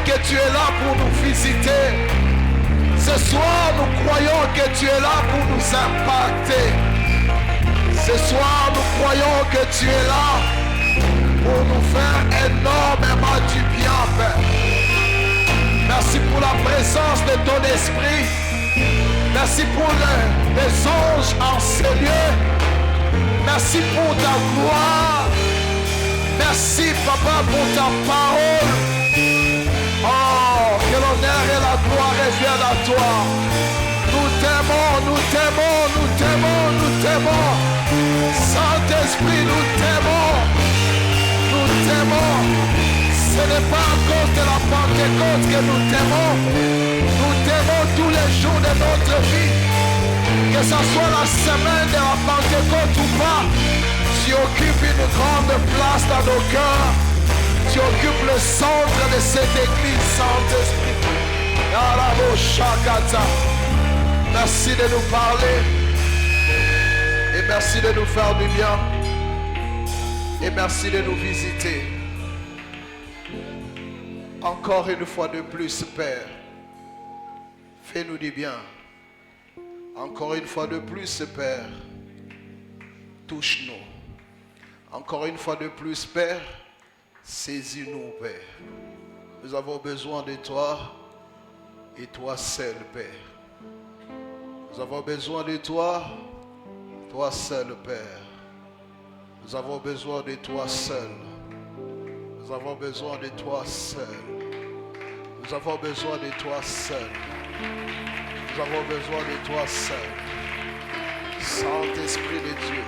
que tu es là pour nous visiter. Ce soir, nous croyons que tu es là pour nous impacter. Ce soir, nous croyons que tu es là pour nous faire énormément du bien, Père. Merci pour la présence de ton esprit. Merci pour les anges en ces lieux. Merci pour ta gloire. Merci, Papa, pour ta parole. Oh, que l'honneur et la gloire reviennent à toi. Nous t'aimons, nous t'aimons, nous t'aimons, nous t'aimons. Saint-Esprit, nous t'aimons. Nous t'aimons. Ce n'est pas à cause de la Pentecôte que nous t'aimons. Nous t'aimons tous les jours de notre vie. Que ce soit la semaine de la Pentecôte ou pas, tu occupes une grande place dans nos cœurs. Tu occupes le centre de cette église, Saint-Esprit. Merci de nous parler. Et merci de nous faire du bien. Et merci de nous visiter. Encore une fois de plus, Père. Fais-nous du bien. Encore une fois de plus, Père. Touche-nous. Encore une fois de plus, Père. Saisis-nous, Père. Nous avons besoin de toi et toi seul, Père. Nous avons besoin de toi seul, Père. Nous avons besoin de toi seul. Nous avons besoin de toi seul. Nous avons besoin de toi seul. Nous avons besoin de toi seul. Saint-Esprit de Dieu,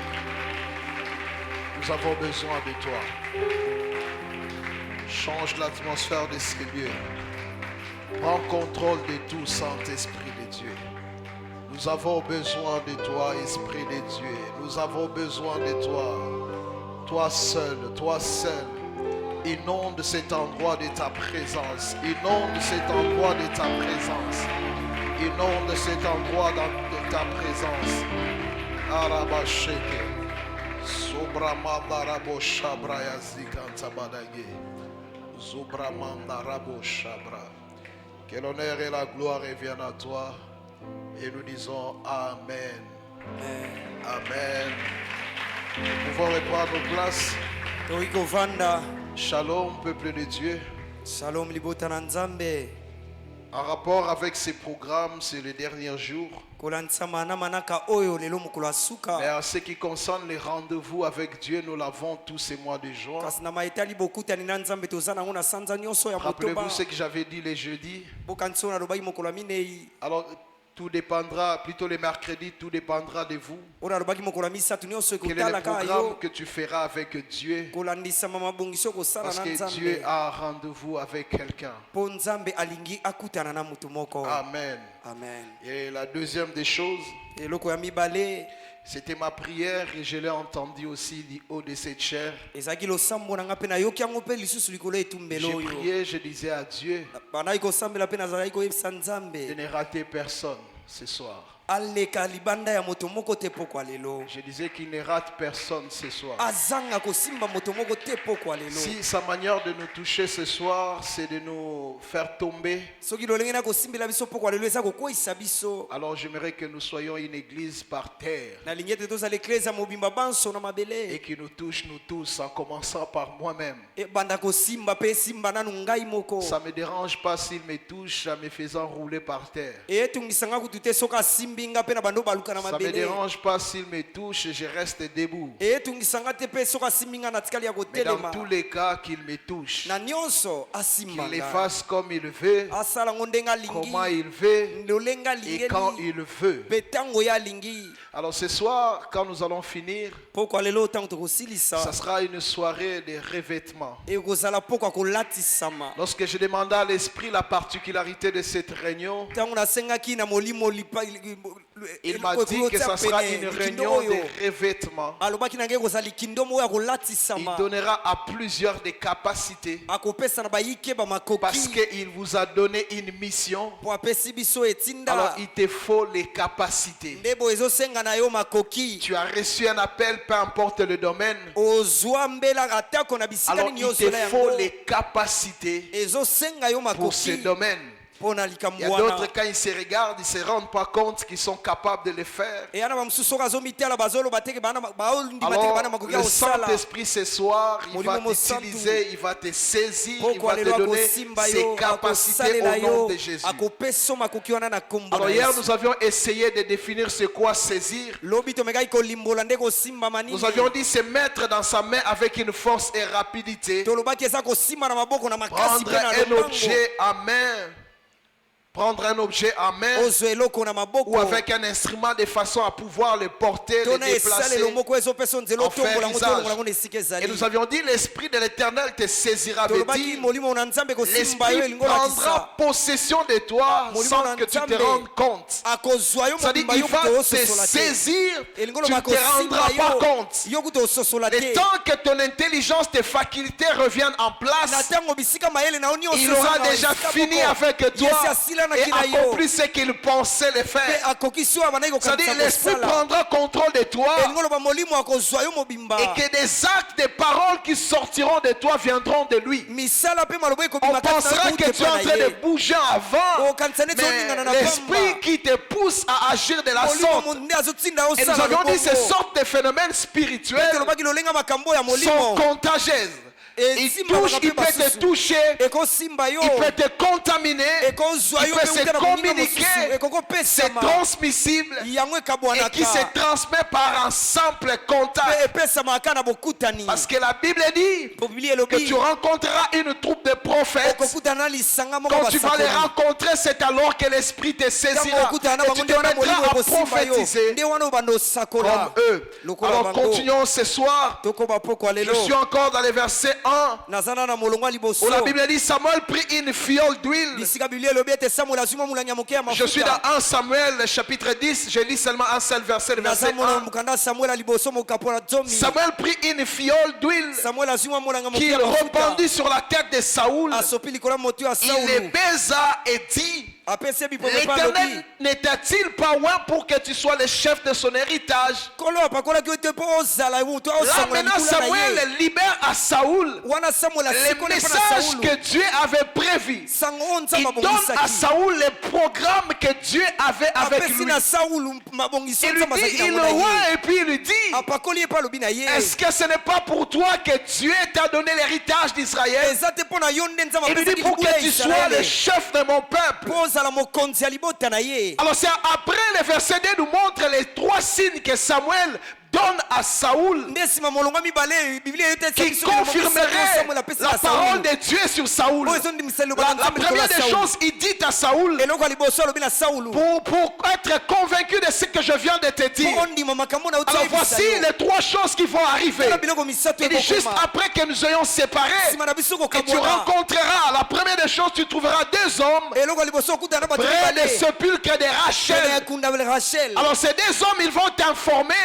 nous avons besoin de toi. Change l'atmosphère de ces lieux. Prends contrôle de tout, Saint-Esprit de Dieu. Nous avons besoin de toi, Esprit de Dieu. Nous avons besoin de toi. Toi seul, toi seul. Inonde cet endroit de ta présence. Inonde cet endroit de ta présence. Inonde cet endroit de ta présence. Arabasheke. Sobramandarabo Shabraya Zikantabadage. Zobramandarabo Shabra. Que l'honneur et la gloire reviennent à toi. Et nous disons Amen. Amen. Nous pouvons reprendre nos places. Shalom, peuple de Dieu. Shalom, libota na Nzambe. En rapport avec ces programmes, c'est les derniers jours. Mais en ce qui concerne les rendez-vous avec Dieu, nous l'avons tous ces mois de juin. Rappelez-vous ce que j'avais dit les jeudis. Alors, tout dépendra, plutôt les mercredis, tout dépendra de vous. Quel est le programme que tu feras avec Dieu? Parce que Dieu a un rendez-vous avec quelqu'un. Amen. Amen. Et la deuxième des choses, c'était ma prière et je l'ai entendu aussi du haut de cette chair. J'ai prié, je disais à Dieu de ne rater personne ce soir. Je disais qu'il ne rate personne ce soir. Si sa manière de nous toucher ce soir, c'est de nous faire tomber, alors j'aimerais que nous soyons une église par terre et qui nous touche nous tous, en commençant par moi-même. Ça ne me dérange pas s'il me touche en me faisant rouler par terre. Ça ne me dérange pas s'il me touche, je reste debout. Mais dans tous les cas qu'il me touche, qu'il les fasse comme il veut, comment il veut et quand il veut. Alors ce soir, quand nous allons finir, ça sera une soirée de revêtement. Lorsque je demandais à l'esprit la particularité de cette réunion, Il m'a dit que ça sera une réunion de revêtement. Il donnera à plusieurs des capacités parce qu'il vous a donné une mission. Alors il te faut les capacités. Tu as reçu un appel, peu importe le domaine. Alors il te faut les capacités pour ce domaine. Il y a d'autres, quand ils se regardent, ils ne se rendent pas compte qu'ils sont capables de le faire. Alors, le Saint-Esprit ce soir, il va t'utiliser, il va te saisir, il va te donner ses capacités au nom de Jésus. Alors hier, nous avions essayé de définir ce qu'est saisir. Nous avions dit se mettre dans sa main avec une force et rapidité. Prendre un objet à main. Prendre un objet en main ou avec un instrument de façon à pouvoir le porter, le déplacer, en faire usage. Et nous avions dit l'Esprit de l'Éternel te saisira, veut dire l'Esprit prendra possession de toi sans que tu te rendes compte. C'est-à-dire il va te saisir, tu ne te rendras pas compte. Le temps que ton intelligence, tes facultés reviennent en place, il aura déjà fini avec toi et accompli ce qu'il pensait le faire. C'est-à-dire l'Esprit prendra contrôle de toi et que des actes, des paroles qui sortiront de toi viendront de lui. On pensera que tu es en train de bouger avant, mais l'Esprit qui te pousse à agir de la sorte. Et nous avions dit ces sortes de phénomènes spirituels sont contagieuses. Il touche, il peut te toucher, il peut te contaminer, il peut se communiquer, c'est transmissible et qui se transmet par un simple contact. Parce que la Bible dit que tu rencontreras une troupe de prophètes. Quand tu vas les rencontrer, c'est alors que l'Esprit te saisira et tu te mettras à prophétiser comme eux. Alors continuons ce soir. Je suis encore dans les versets 1 où la Bible dit Samuel prit une fiole d'huile. Je suis dans 1 Samuel chapitre 10. Je lis seulement un seul verset, le verset 1. Samuel prit une fiole d'huile qu'il répandit sur la tête de Saoul. Il les baisa et dit l'Éternel n'était-il pas loin pour que tu sois le chef de son héritage? Là maintenant Samuel libère à Saoul le message que Dieu avait prévu. Il donne à Saoul le programme que Dieu avait avec lui. Il lui dit, il le voit et puis il lui dit, est-ce que ce n'est pas pour toi que Dieu t'a donné l'héritage d'Israël? Il lui dit pour que tu sois le chef de mon peuple. Alors c'est après le verset 2 nous montre les 3 signes que Samuel donne à Saoul qui confirmerait la parole de Dieu sur Saoul. La première des choses, il dit à Saoul, pour être convaincu de ce que je viens de te dire. Alors voici les 3 choses qui vont arriver. Il dit juste après que nous ayons séparés, et tu rencontreras, la première des choses, tu trouveras 2 hommes près des sépulcres de Rachel. Alors ces 2 hommes, ils vont t'informer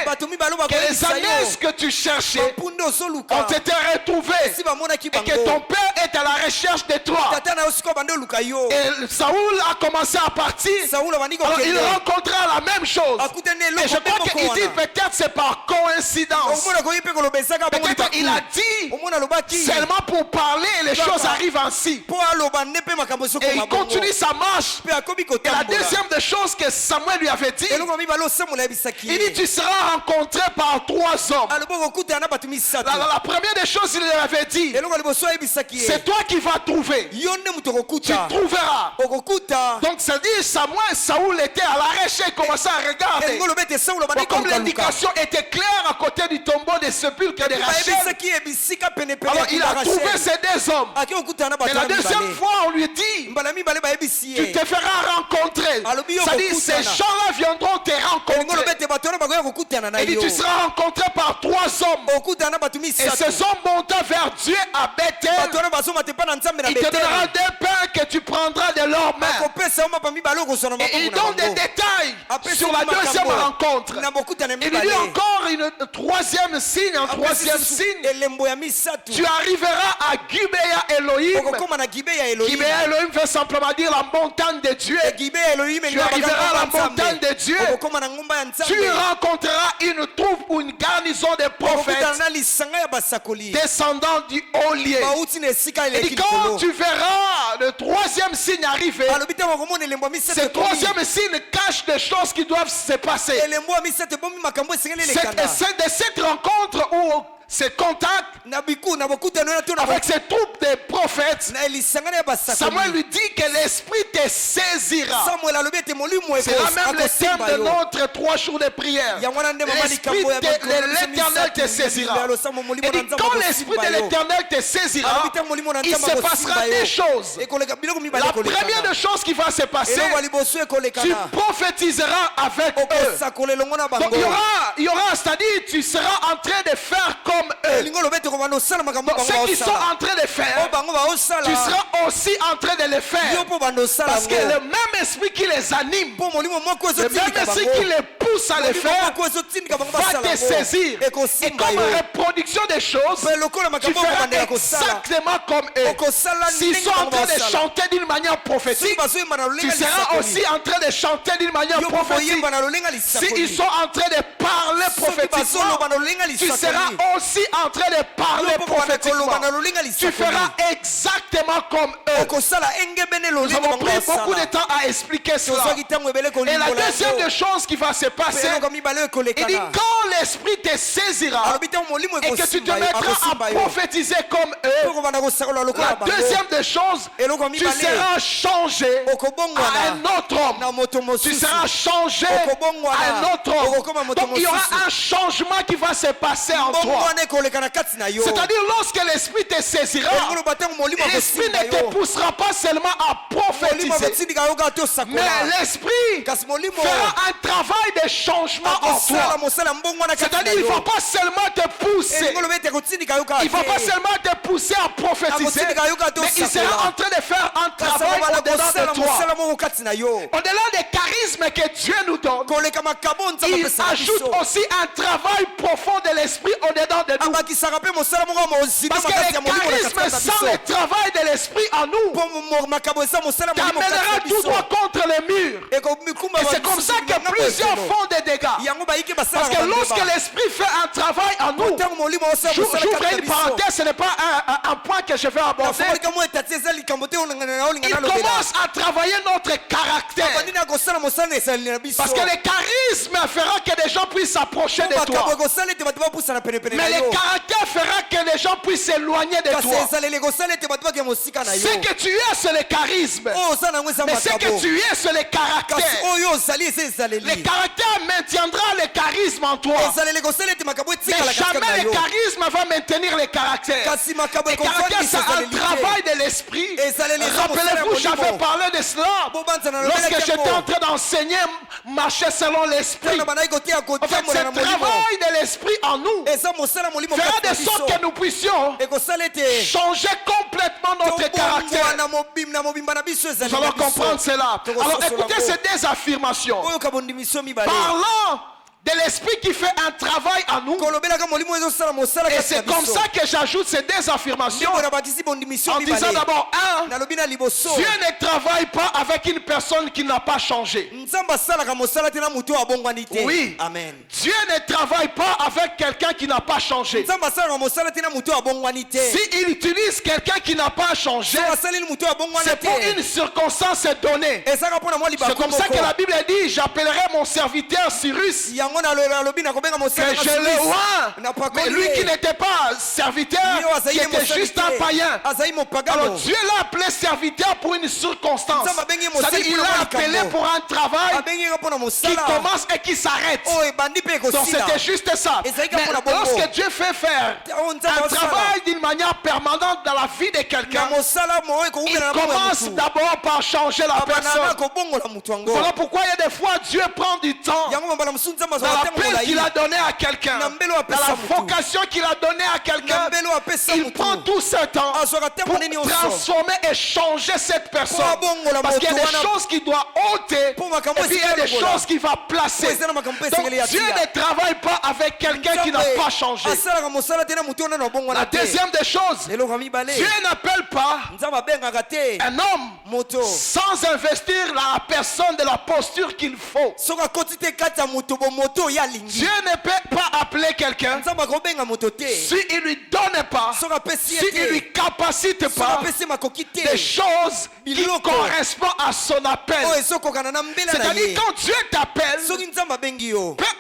que les années que tu cherchais ont été retrouvées et que ton père est à la recherche de toi. Et Saoul a commencé à partir. Alors il rencontrera la même chose. Et je crois qu'il dit peut-être c'est par coïncidence. Peut-être il a dit seulement pour parler et les choses arrivent ainsi. Et il continue sa marche. Et la deuxième des choses que Samuel lui avait dit, il dit tu seras rencontré par 3 hommes. La première des choses il lui avait dit, c'est toi qui vas trouver. Tu trouveras. Donc ça dit Saoul était à la recherche et commençait à regarder. Mais comme l'indication était claire à côté du tombeau des sépulcres de Rachel, alors il a trouvé ces 2 hommes. Et la deuxième fois on lui dit, tu te feras rencontrer. Ça dit ces gens-là viendront te rencontrer. Et dit, tu seras rencontré par 3 hommes. Et ces hommes montant vers Dieu à Bethel. Il te donnera 2 pains que tu prendras de l'or. leurs mains. Et il donne des détails sur la deuxième rencontre. Il dit encore une troisième signe, un troisième signe. Tu arriveras à Gibea Elohim. Gibea Elohim veut simplement dire la montagne de Dieu. Tu arriveras à la montagne de Dieu. Tu rencontreras une troupe ou une garnison de prophètes descendant du haut lieu. Et dit, quand tu verras le troisième signe arriver, ce troisième signe cache des choses qui doivent se passer. C'est de cette rencontre où ce contact avec ces troupes de prophètes, Samuel lui dit que l'esprit te saisira. C'est là même le thème de notre 3 jours de prière. L'esprit de l'Éternel te saisira. Et dit, quand l'esprit de l'Éternel te saisira, il se passera des choses. La première des choses qui va se passer, tu prophétiseras avec eux. Donc il y aura, c'est-à-dire tu seras en train de faire comme eux. Ce qu'ils sont en train de faire, tu seras aussi en train de le faire. Parce que le même esprit qui les anime, le même esprit qui les pousse à le faire, va te saisir. Et comme reproduction des choses, tu feras exactement comme eux. S'ils sont en train de chanter d'une manière prophétique, tu seras aussi en train de chanter d'une manière prophétique. S'ils sont en train de parler prophétiquement, tu seras aussi en train de parler prophétiquement. Tu feras exactement comme eux. Nous avons pris beaucoup de temps à expliquer cela. Et la deuxième des choses qui va se passer, il dit quand l'esprit te saisira et que tu te mettras à prophétiser comme eux, la deuxième des choses, tu seras changé à un autre homme. Tu seras changé à un autre homme. Donc il y aura un changement qui va se passer en toi. C'est-à-dire lorsque l'esprit te saisira, l'esprit ne te poussera pas seulement à prophétiser, mais l'esprit fera un travail de changement en toi. C'est-à-dire il ne va pas seulement te pousser, il ne va pas seulement te pousser à prophétiser, mais il sera en train de faire un travail au-dedans de toi. Au-delà des charismes que Dieu nous donne, il ajoute aussi un travail profond de l'esprit au-dedans de nous. Parce que les charismes sans le travail de l'esprit en nous t'amènera tout droit contre le mur. Et c'est comme ça que plusieurs font des dégâts. Parce que lorsque l'esprit fait un travail en nous, j'ouvre une parenthèse, ce n'est pas un point que je vais aborder. Il commence à travailler notre caractère. Parce que le charisme fera que les gens puissent s'approcher de toi. Mais le caractère fera que les gens puissent s'éloigner de toi. Ce que tu es, c'est le charisme. Mais ce que tu es, c'est le caractère. Le caractère maintiendra le charisme en toi. Mais jamais le charisme va maintenir le caractère. Le caractère, c'est un travail de l'esprit. Rappelez-vous, j'avais parlé de cela lorsque j'étais en train d'enseigner marcher selon l'esprit. En fait, ce travail de l'esprit en nous fera de sorte que nous puissions changer complètement notre caractère. Nous allons comprendre cela. Alors écoutez ces deux affirmations. Parlant de l'esprit qui fait un travail en nous. Et c'est comme ça que j'ajoute ces deux affirmations en disant d'abord, Dieu ne travaille pas avec une personne qui n'a pas changé. Oui. Amen. Dieu ne travaille pas avec quelqu'un qui n'a pas changé. S'il utilise quelqu'un qui n'a pas changé, c'est pour une circonstance donnée. C'est comme ça que la Bible dit, j'appellerai mon serviteur Cyrus, que je le vois, mais lui qui n'était pas serviteur, qui était juste un païen. Alors Dieu l'a appelé serviteur pour une circonstance. C'est-à-dire il l'a appelé pour un travail qui commence et qui s'arrête. Donc c'était juste ça. Mais lorsque Dieu fait faire un travail d'une manière permanente dans la vie de quelqu'un, il commence d'abord par changer la personne. Voilà pourquoi il y a des fois Dieu prend du temps l'appel qu'il a donné à quelqu'un, dans la vocation qu'il a donnée à quelqu'un, il prend tout ce temps pour transformer et changer cette personne. Parce qu'il y a des choses qu'il doit ôter et puis il y a des choses qu'il va placer. Donc Dieu ne travaille pas avec quelqu'un qui n'a pas changé. La deuxième des choses, Dieu n'appelle pas un homme sans investir la personne de la posture qu'il faut. Dieu ne peut pas appeler quelqu'un si il ne lui donne pas, si il ne lui capacite pas des choses qui correspondent à son appel. C'est-à-dire quand Dieu t'appelle, peu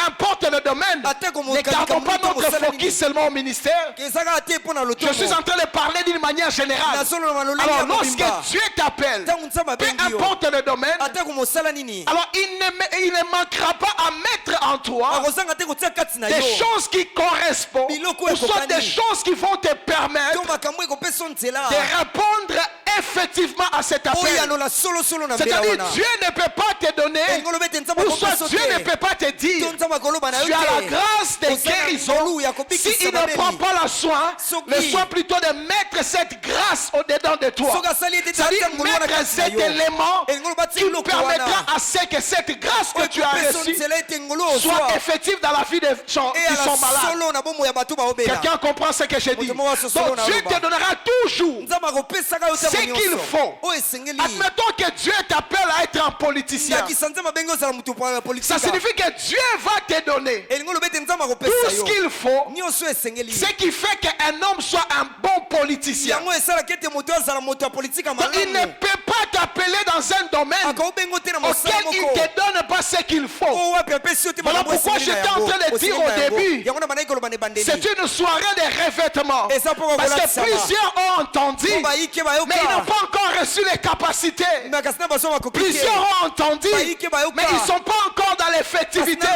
importe le domaine, ne gardons pas notre focus seulement au ministère. Je suis en train de parler d'une manière générale. Alors lorsque Dieu t'appelle, peu importe le domaine, alors il ne manquera pas à mettre en toi des choses qui correspondent, ou soit des choses qui vont te permettre de répondre effectivement à cet appel. C'est-à-dire Dieu ne peut pas te donner, ou soit Dieu ne peut pas te dire tu as la grâce de guérison si il ne prend pas le soin plutôt de mettre cette grâce au-dedans de toi. C'est-à-dire mettre cet élément qui nous permettra à ce que cette grâce que tu as reçue soit effective dans la vie des gens qui sont malades. Quelqu'un comprend ce que je dis? Donc Dieu te donnera toujours ce qu'il faut. Admettons que Dieu t'appelle à être un politicien. Ça signifie que Dieu va te donner tout ce qu'il faut, ce qui fait qu'un homme soit un bon politicien. Donc il ne peut pas t'appeler dans un domaine auquel il ne te donne pas ce qu'il faut. Voilà pourquoi j'étais en train de dire au début, c'est une soirée de revêtement. Parce que plusieurs ont entendu, mais ils n'ont pas encore reçu les capacités. Plusieurs ont entendu, mais ils ne sont pas encore dans l'effectivité.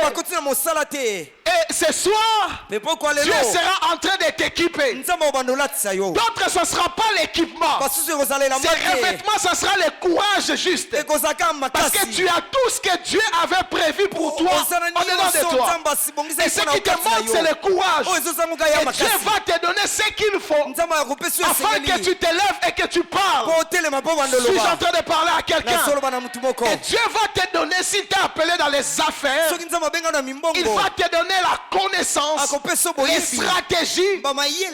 Et ce soir, Dieu sera en train de t'équiper. D'autres, ce ne sera pas l'équipement. Ces revêtements, ce sera le courage juste. Parce que tu as tout ce que Dieu avait prévu pour toi au-dedans de toi. Et ce qui te manque, c'est le courage. Et Dieu va te donner ce qu'il faut afin que tu te lèves et que tu parles. Je suis en train de parler à quelqu'un. Et Dieu va te donner, si tu es appelé dans les affaires, il va te donner la connaissance, les stratégies,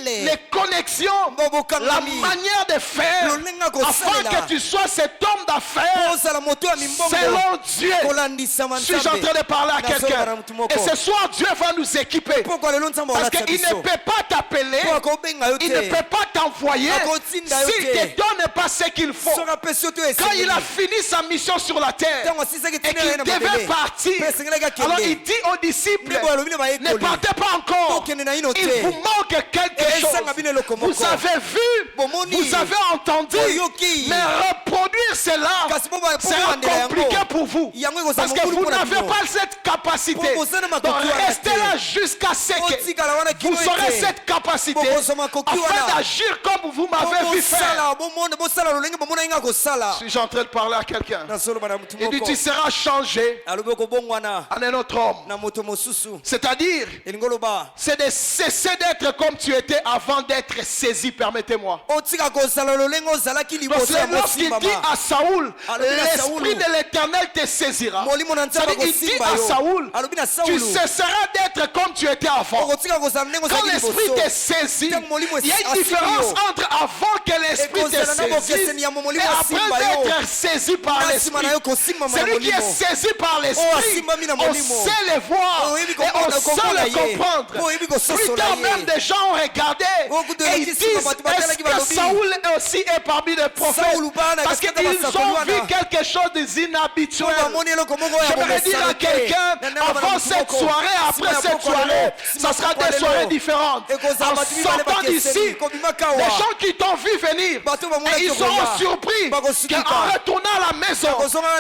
les connexions, la manière de faire afin que tu sois cet homme d'affaires selon Dieu. Je suis en train de parler à quelqu'un. Et ce soir, Dieu va nous équiper. Parce qu'il ne peut pas t'appeler, il ne peut pas t'envoyer s'il ne te donne pas ce qu'il faut. Quand il a fini sa mission sur la terre et qu'il devait partir, alors il dit aux disciples, ne partez pas encore, il vous manque quelque chose. Vous avez vu, vous avez entendu, mais reproduire cela sera compliqué pour vous. Parce que vous n'avez pas cette capacité. Donc restez là jusqu'à ce que vous aurez cette capacité afin d'agir comme vous m'avez vu faire. Je suis en train de parler à quelqu'un. Il dit tu seras changé en un autre homme. C'est-à-dire, c'est de cesser d'être comme tu étais avant d'être saisi, permettez-moi. Lorsqu'il dit à Saoul, l'esprit de l'Éternel te saisira. Il dit à Saoul, tu cesseras d'être comme tu étais avant. Quand l'esprit te saisit, il y a une différence entre avant que l'esprit te saisisse et après d'être saisi par l'esprit. Celui qui est saisi par l'esprit, on sait le voir et on sait le comprendre. Plus tard même des gens ont regardé et ils disent, est-ce que Saoul aussi est parmi les prophètes? Parce qu'ils ont vu quelque chose d'inhabituel. J'aimerais dire à quelqu'un, avant cette soirée, après cette soirée, ça sera des soirées différentes. En sortant d'ici, les gens qui t'ont vu venir, et ils seront surpris qu'en retournant à la maison,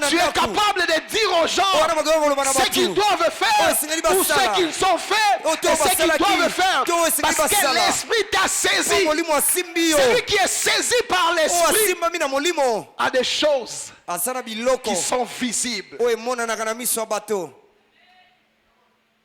tu es capable de dire aux gens ce qu'ils doivent faire ou ce qu'ils ont fait et ce qu'ils doivent faire. Parce que l'esprit t'a saisi. Celui qui est saisi par l'esprit a des choses qui sont visibles.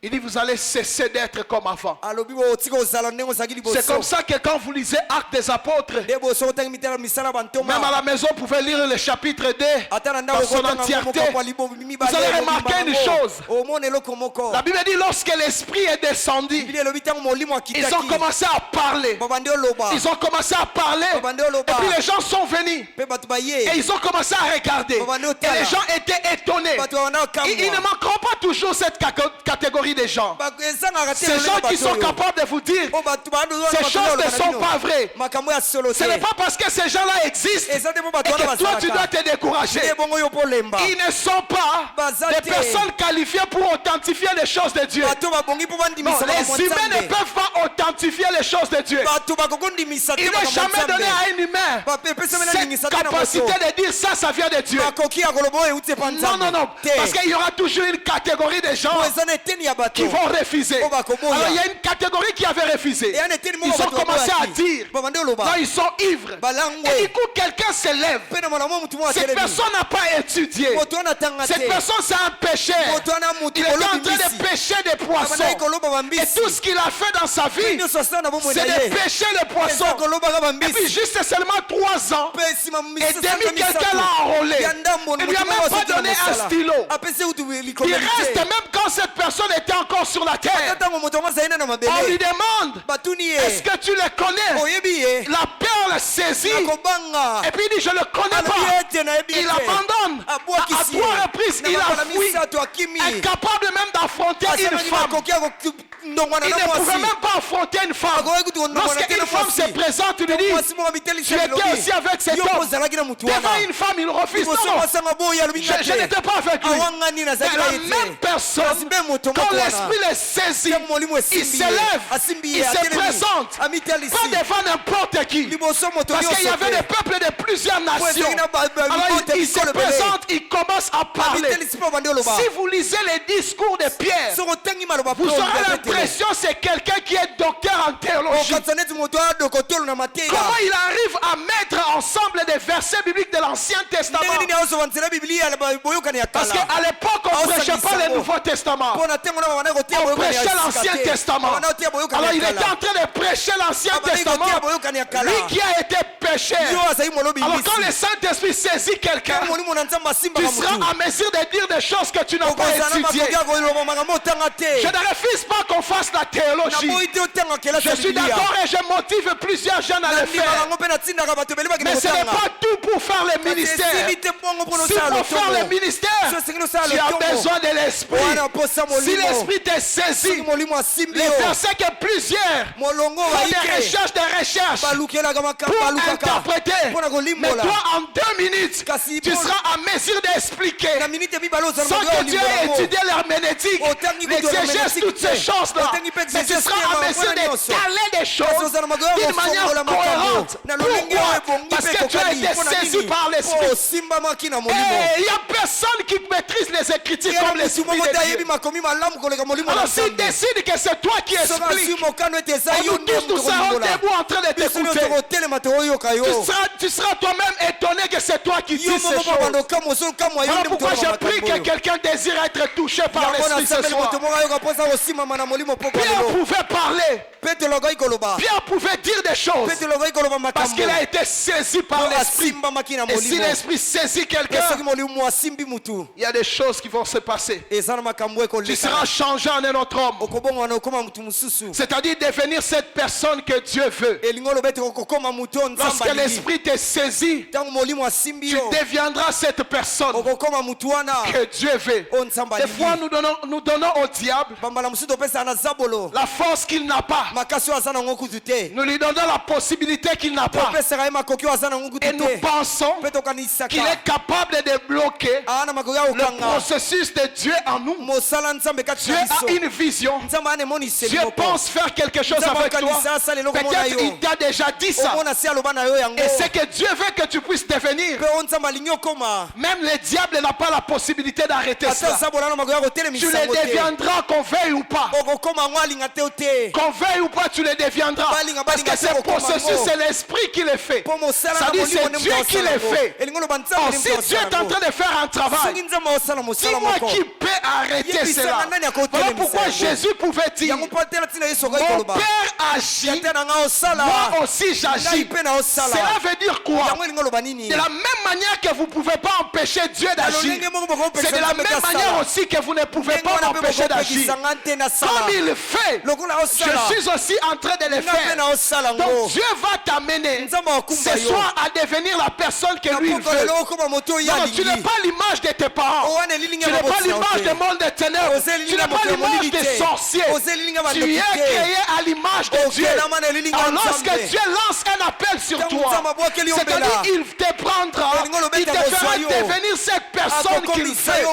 Il dit vous allez cesser d'être comme avant. alobi botika ozala ndenge ozalaki liboso. C'est comme ça que quand vous lisez Actes des Apôtres, nde boso otangi mitala misala bantoma même à la maison, vous pouvez lire le chapitre 2 ata na dans ndako son kotanga entièreté. moko kwa libobi mibale. Vous allez remarquer une chose. omona eloko moko. La Bible dit lorsque l'Esprit est descendu, biblia elobi ntango molimo ils ont akitaki commencé à parler. babande oloba Ils ont commencé à parler. Et puis les gens sont venus. mpe bato baye Et ils ont commencé à regarder. Et les gens étaient étonnés. bato babanda Ils ne manqueront pas toujours cette catégorie de gens. ezangaka te Ces gens qui sont capables de vous dire ces choses ne sont pas vraies. makambo ya solo te. Ce n'est pas parce que ces gens-là existent eza te mpo et bato wana que toi tu dois bazalaka te décourager. nde bongo yo mpo olemba. Ils ne sont pas Baza des te. personnes qualifiées pour authentifier les choses de Dieu. bato babongi mpo Non, bandimisa les humains ne peuvent pas authentifier les choses de Dieu. bato bakokondimisa te Il n'est jamais donné à un humain cette capacité de dire ça vient de Dieu. bakoki ya koloba oyo euti epa Non, nzambe non, non. te. Parce qu'il y aura toujours une catégorie de gens Po eza na eteni ya bato qui vont refuser. Oh, bah, comment Alors il y a- il y a une catégorie qui avait refusé. eya na eteni Ils moko ont bato commencé à baboyaki. dire, babande non, oloba ils sont ivres. balangwe Et du coup, quelqu'un se lève. mpe na mwana mwa mutu moko Cette atelemi personne n'a pas étudié. moto wana atanga Cette te personne, c'est un pécheur. moto wana mutu Il était en train olobi de mbisi pêcher des poissons. abandaki koloba Et bambisi tout ce qu'il a fait dans sa vie, nyonso asala na bomoi c'est na de ye pêcher les poissons. eza kolobaka Et puis bambisi juste seulement 3 ans, mpe nsima et demi quelqu'un l'a enrôlé. ya ndambo Il lui a même pas donné un stylo. apesi utu Il likomeli reste te même quand cette personne était encore sur la terre. ata ntango moto yango azali na na On lui mabele demande, batuni est-ce ye que tu le connais? oyebi ye La perle saisit. nakobanga Et puis il dit, je ne le connais alobi pas. ete nayebi Il ete abandonne. À abwakisi 3 reprises, il a nakala fui. misato akimi Incapable même d'affronter une asemani femme. makoki ya ndongwana Il na ne pouvait mwasi même pas affronter une femme. akoki kutu kondongwana te Lorsqu'une na femme se mwasi présente, il lui dit, mwasi moko amitelisa tu étais aussi avec cet yo homme. ozalaki na mutu Devant wana une femme, il refuse. Non, liboso non. masanga boyi alobi nga Je n'étais pas avec lui. awangani Mais nazalaki la na ye même te personne, kasi mpe moto quand moko wana l'esprit les saisit, ntango molimo il esimbi se ye lève, asimbi il ye se atelemi présente, amitalisi pas devant n'importe qui. liboso moto Parce qu'il y nyonso avait des te peuples de plusieurs nations. ezalaki na Alors il se présente, il commence à parler. amitelisi mpe babandi oloba Si vous lisez les discours de Pierre, soki otangi maloba vous aurez l'impression que c'est quelqu'un qui est docteur en théologie. okatisa neti moto adokotolo na mateya Comment il arrive à mettre ensemble des versets bibliques de l'Ancien Testament? ndenge nini aosoba nzela biblia boyokani ya Parce kala qu'à l'époque, on ne prêchait pas le Nouveau Testament. mpo na ntango na babanda kotia On boyokani ya prêchait sika l'Ancien te. Testament. Babanda kotia boyokani Alors ya il était kala en train de prêcher l'Ancien babandaki Testament. kotia boyokani ya kala Lui qui a été péché. yo azali molobi Alors mbisi quand le Saint-Esprit saisit quelqu'un, Ntango molimo na nzambe tu asimbaka seras motu en mesure de dire des choses que tu n'as pas okozala na étudiées. makoki ya koloba makambo otanga te Je ne refuse pas qu'on fasse la théologie. naboyi te otanga kelasi Je ya suis biblia d'accord et je motive plusieurs jeunes à le nandimaka faire. yango mpe natindaka bato ebele bakende Mais ce n'est kotanga pas tout pour faire le ministère. esili te mbongo mpona Si osala pour faire le lotongo ministère, so esengeli osala tu as lotongo besoin de l'esprit. wana mposa Si molimo l'esprit te soki saisit, molimo asimbi les yo versets que plusieurs molongo font des bayike recherches balukelaka makambo pour balukaka interpréter. mpona Mais kolimbola toi, en 2 minutes, Kasi tu bon- seras en mesure d'expliquer na minite mibale ozala sans makoki ya que tu aies kolimbola yango. étudié l'herméneutique, Otangi kutu l'exégèse, herméneutique toutes ces te. choses-là. Otangi pe Mais tu exégèse seras ya en makambo mesure wana de nyonso. caler des Kasi choses ozala makoki ya d'une manière kofongola makambo cohérente. na lolenge oyo Pourquoi? ebongi Parce mpe que tu as kokani été mpona saisi nini par mpo l'esprit. osimbamaki na molimo Et il n'y a personne qui maîtrise les Écritures Ye na comme motu l'esprit moko te de ayebi Dieu. makomi malamu koleka molimo na Alors s'il nzambe décide que c'est toi qui soki azwi expliques, mokano ete eza yo nous nde tous nous moto serons kolimbola debout en train de biso nyonso t'écouter. kotelema tokoyoka yo Tu seras toi-même étonné que c'est toi qui dis yo ces moko choses. babanda okamwa oso okamwa yo Voilà nde moto pourquoi koyoka j'ai pris que makambo oyo quelqu'un désire être touché par yango l'esprit ce nasambeli soir. moto moko ayoka mposa kosimama na molimo poko Pierre lelo pouvait parler. petelo akoki koloba Pierre pouvait dire des choses. petelo akoki koloba Parce makambo qu'il a été saisi par l'esprit. asimbamaki na Et si molimo l'esprit saisit mpe quelqu'un, soki molimo asimbi mutu il y a des choses qui vont se passer. eza na makambo Tu ekoleka seras changé en un autre homme. okobongwana okoma mutu mosusu C'est-à-dire devenir cette personne que Dieu veut. elingi oloba ete okokoma mutu oyo nzambe Lorsque alingi l'esprit te saisit, ntango molimo asimbi tu yo deviendras cette personne okokoma mutu wana que Dieu veut. oyo nzambe Des fois, alingi nous donnons au diable bambala mosusu topesaka na zabolo la force qu'il n'a pas. makasi oyo aza nango kutu te Nous lui donnons la possibilité qu'il n'a pas. topesaka ye makoki oyo aza nango kutu Et nous te pensons mpe tokanisaka qu'il est capable de bloquer aa na makoki ya le kokanga processus de Dieu en nous. mosala nzambe kati Dieu na a biso une vision. nzambe ana emoniseli Dieu moko pense faire quelque chose Nzambe avec toi. akanisa asala eloko moko na Peut-être yo il t'a déjà dit ça. omona si aloba na yo yango Et c'est que Dieu veut que tu puisses devenir. mpe oyo nzambe alingi okoma Même le diable n'a pas la possibilité d'arrêter ata ça. zabola na makoki ya Tu kotelemisa le deviendras qu'on veuille ou pas. Qu'on veuille ou pas, tu le deviendras. Parce que ce processus, c'est l'esprit qui le fait. Ça dit c'est Dieu qui le fait. Oh, si Dieu est en train de faire un travail, dis-moi qui peut arrêter cela. Voilà pourquoi Jésus pouvait dire, mon Père agit, moi aussi j'agis. Cela veut dire quoi? De la même manière que vous ne pouvez pas empêcher Dieu d'agir, c'est de la même manière aussi que vous ne pouvez pas m'empêcher d'agir. Comme il le fait, je suis aussi en train de le faire. Donc Dieu va t'amener ce soir à devenir la personne que lui veut. Non, tu n'es pas l'image de tes parents. Tu n'es pas l'image du monde des ténèbres. Tu n'es pas l'image des sorciers. Tu es créé à l'image de Dieu. Alors lorsque Dieu lance un appel sur toi, c'est-à-dire il te prendra, il te fera devenir cette personne qu'il fait.